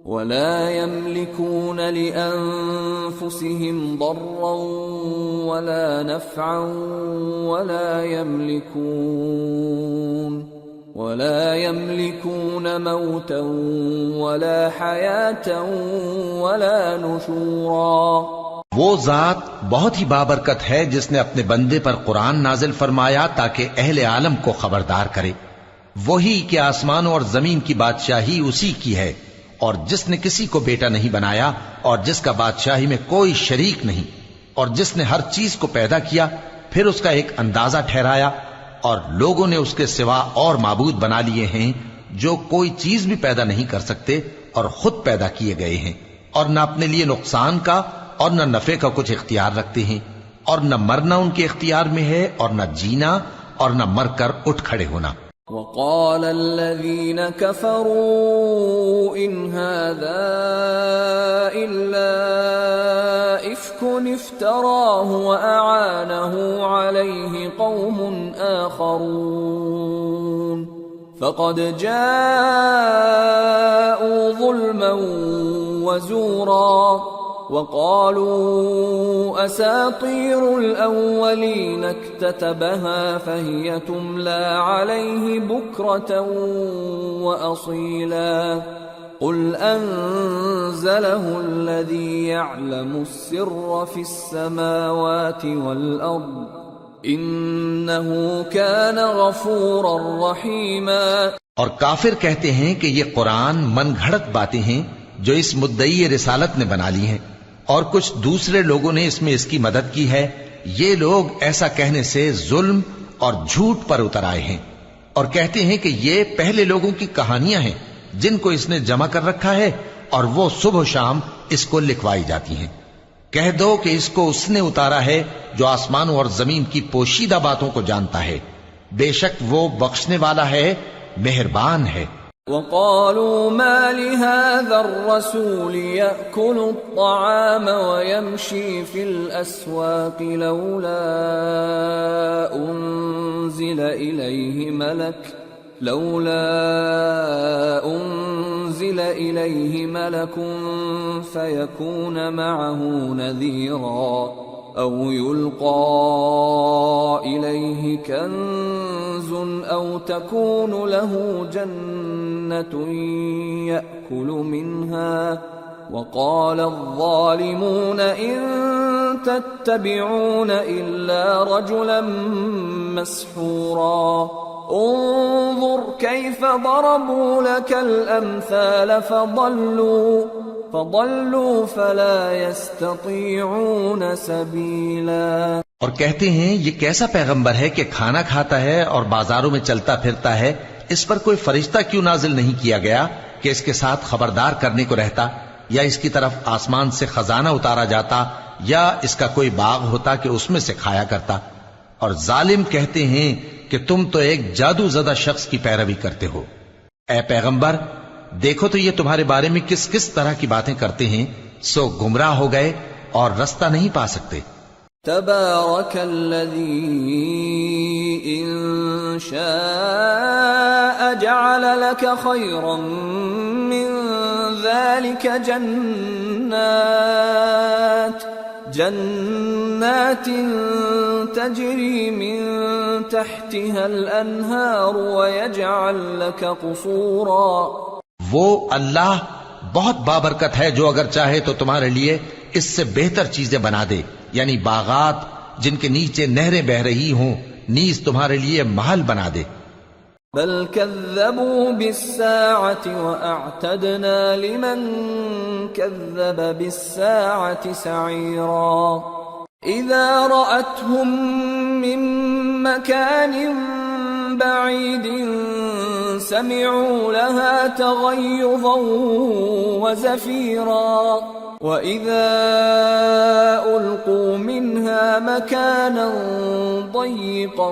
ولا يملكون لأنفسهم ضرا ولا نفعا ولا يملكون موتا ولا حياة ولا نشورا۔ وہ ذات بہت ہی بابرکت ہے جس نے اپنے بندے پر قرآن نازل فرمایا تاکہ اہل عالم کو خبردار کرے، وہی کہ آسمانوں اور زمین کی بادشاہی اسی کی ہے، اور جس نے کسی کو بیٹا نہیں بنایا اور جس کا بادشاہی میں کوئی شریک نہیں اور جس نے ہر چیز کو پیدا کیا پھر اس کا ایک اندازہ ٹھہرایا اور لوگوں نے اس کے سوا اور معبود بنا لیے ہیں جو کوئی چیز بھی پیدا نہیں کر سکتے اور خود پیدا کیے گئے ہیں اور نہ اپنے لیے نقصان کا اور نہ نفع کا کچھ اختیار رکھتے ہیں اور نہ مرنا ان کے اختیار میں ہے اور نہ جینا اور نہ مر کر اٹھ کھڑے ہونا. وقال الذين كفروا إن هذا إلا إفك افتراه وأعانه عليه قوم آخرون فقد جاءوا ظلما وزورا وقالوا أساطير الأولين اكتتبها فهي تملى عليه بكرة وأصيلا قل أنزله الذي يعلم السر في السماوات والأرض إنه كان غفورا رحيما. اور کافر کہتے ہیں کہ یہ قرآن من گھڑت باتیں ہیں جو اس مدعی رسالت نے بنا لی ہیں اور کچھ دوسرے لوگوں نے اس میں اس کی مدد کی ہے. یہ لوگ ایسا کہنے سے ظلم اور جھوٹ پر اتر آئے ہیں اور کہتے ہیں کہ یہ پہلے لوگوں کی کہانیاں ہیں جن کو اس نے جمع کر رکھا ہے اور وہ صبح و شام اس کو لکھوائی جاتی ہیں. کہہ دو کہ اس کو اس نے اتارا ہے جو آسمانوں اور زمین کی پوشیدہ باتوں کو جانتا ہے. بے شک وہ بخشنے والا ہے، مہربان ہے. وقالوا ما لهذا الرسول يأكل الطعام ويمشي في الأسواق لولا أنزل إليه ملك فيكون معه نذيرا أو يلقى إليه كنز أو تكون له جنة يأكل منها وقال الظالمون إن تتبعون إلا رجلا مسحورا انظر كيف ضربوا لك الأمثال فضلوا فلا يستطيعون سبيلا. اور کہتے ہیں یہ کیسا پیغمبر ہے کہ کھانا کھاتا ہے اور بازاروں میں چلتا پھرتا ہے، اس پر کوئی فرشتہ کیوں نازل نہیں کیا گیا کہ اس کے ساتھ خبردار کرنے کو رہتا، یا اس کی طرف آسمان سے خزانہ اتارا جاتا، یا اس کا کوئی باغ ہوتا کہ اس میں سے کھایا کرتا. اور ظالم کہتے ہیں کہ تم تو ایک جادو زدہ شخص کی پیروی کرتے ہو. اے پیغمبر دیکھو تو یہ تمہارے بارے میں کس کس طرح کی باتیں کرتے ہیں، سو گمراہ ہو گئے اور رستہ نہیں پا سکتے. تبارك الذي إن شاء جعل لك خيرا من ذلك جنات تجري من تحتها الأنهار ويجعل لك قصورا. وہ اللہ بہت بابرکت ہے جو اگر چاہے تو تمہارے لیے اس سے بہتر چیزیں بنا دے، یعنی باغات جن کے نیچے نہریں بہ رہی ہوں، نیز تمہارے لیے محل بنا دے. بل كذبوا بالساعة وأعتدنا لمن كذب بالساعة سعيرا. إذا رأتهم من مكان بعيد سمعوا لها تغيظا وزفيرا وإذا ألقوا منها مكانا ضيقا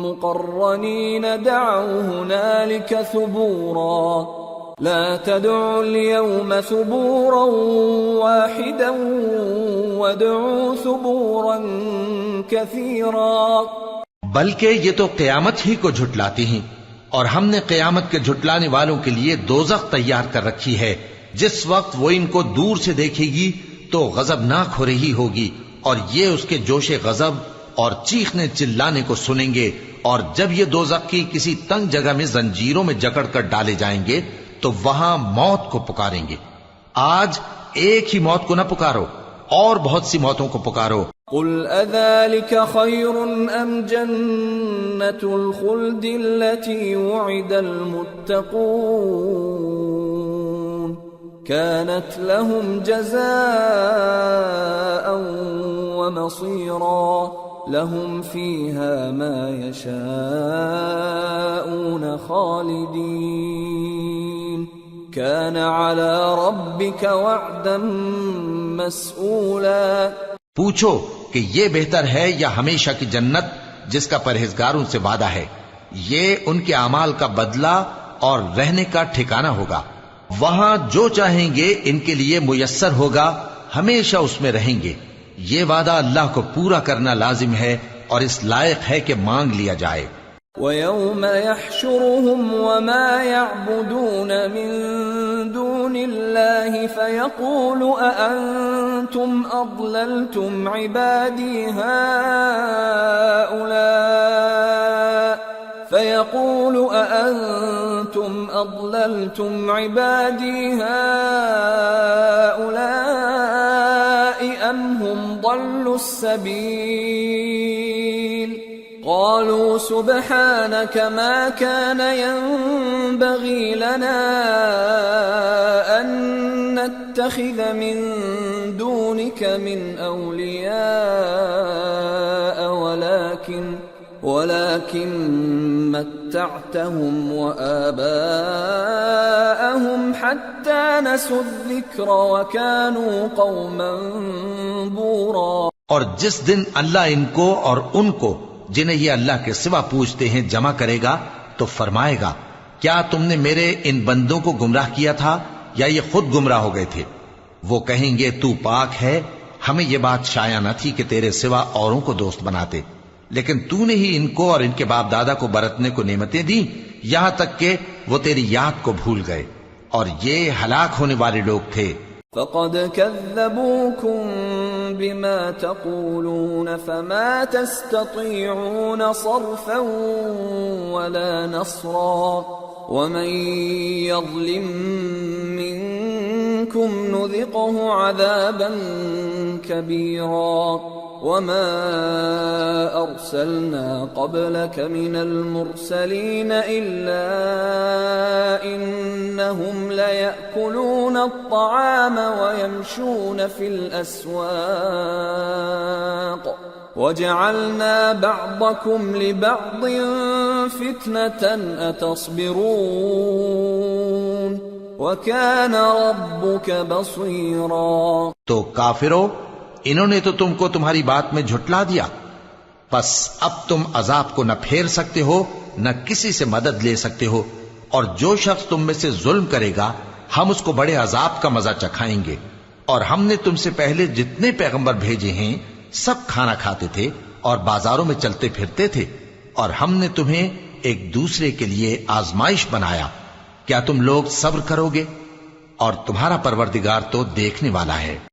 مقرنين دعوا هنالك ثبورا لا تدعوا اليوم ثبورا واحدا وادعوا ثبورا كثيرا. بلکہ یہ تو قیامت ہی کو جھٹلاتی ہیں، اور ہم نے قیامت کے جھٹلانے والوں کے لیے دوزخ تیار کر رکھی ہے. جس وقت وہ ان کو دور سے دیکھے گی تو غضبناک ہو رہی ہوگی، اور یہ اس کے جوش غضب اور چیخنے چلانے کو سنیں گے. اور جب یہ دوزخ کی کسی تنگ جگہ میں زنجیروں میں جکڑ کر ڈالے جائیں گے تو وہاں موت کو پکاریں گے. آج ایک ہی موت کو نہ پکارو، اور بہت سی موتوں کو پکارو. قل اذلك خير ام جنة الخلد التي وعد المتقون كانت لهم جزاء ومصيرا لهم فيها ما يشاءون خالدين كان على ربك وعدا مسئولا. پوچھو کہ یہ بہتر ہے یا ہمیشہ کی جنت جس کا پرہیزگاروں سے وعدہ ہے؟ یہ ان کے اعمال کا بدلہ اور رہنے کا ٹھکانہ ہوگا. وہاں جو چاہیں گے ان کے لیے میسر ہوگا، ہمیشہ اس میں رہیں گے. یہ وعدہ اللہ کو پورا کرنا لازم ہے اور اس لائق ہے کہ مانگ لیا جائے. وَيَوْمَ يَحْشُرُهُمْ وَمَا يَعْبُدُونَ مِن دُونِ اللَّهِ فَيَقُولُ أَأَنْتُمْ أَضْلَلْتُمْ عِبَادِي هَؤُلَاءِ أَمْ هُمْ ضَلُّوا السَّبِيلَ قالوا سبحانك ما كان ينبغي لنا أن نتخذ من دونك من أولياء ولكن متعتهم وآباءهم حتى نسوا الذكر وكانوا قوما بورا. اور جس دن اللہ ان کو اور ان کو جنہیں یہ اللہ کے سوا پوچھتے ہیں جمع کرے گا تو فرمائے گا، کیا تم نے میرے ان بندوں کو گمراہ کیا تھا یا یہ خود گمراہ ہو گئے تھے؟ وہ کہیں گے تو پاک ہے، ہمیں یہ بات شایع نہ تھی کہ تیرے سوا اوروں کو دوست بناتے، لیکن تو نے ہی ان کو اور ان کے باپ دادا کو برتنے کو نعمتیں دی یہاں تک کہ وہ تیری یاد کو بھول گئے، اور یہ ہلاک ہونے والے لوگ تھے. فقد كذبوكم بما تقولون فما تستطيعون صرفا ولا نصرا ومن يظلم منكم نذقه عذابا كبيرا. وما أرسلنا قبلك من المرسلين إلا إنهم ليأكلون الطعام ويمشون في الأسواق وجعلنا بعضكم لبعض فتنة أتصبرون وكان ربك بصيرا. تو کافرو، انہوں نے تو تم کو تمہاری بات میں جھٹلا دیا، بس اب تم عذاب کو نہ پھیر سکتے ہو نہ کسی سے مدد لے سکتے ہو، اور جو شخص تم میں سے ظلم کرے گا ہم اس کو بڑے عذاب کا مزہ چکھائیں گے. اور ہم نے تم سے پہلے جتنے پیغمبر بھیجے ہیں سب کھانا کھاتے تھے اور بازاروں میں چلتے پھرتے تھے، اور ہم نے تمہیں ایک دوسرے کے لیے آزمائش بنایا. کیا تم لوگ صبر کرو گے؟ اور تمہارا پروردگار تو دیکھنے والا ہے.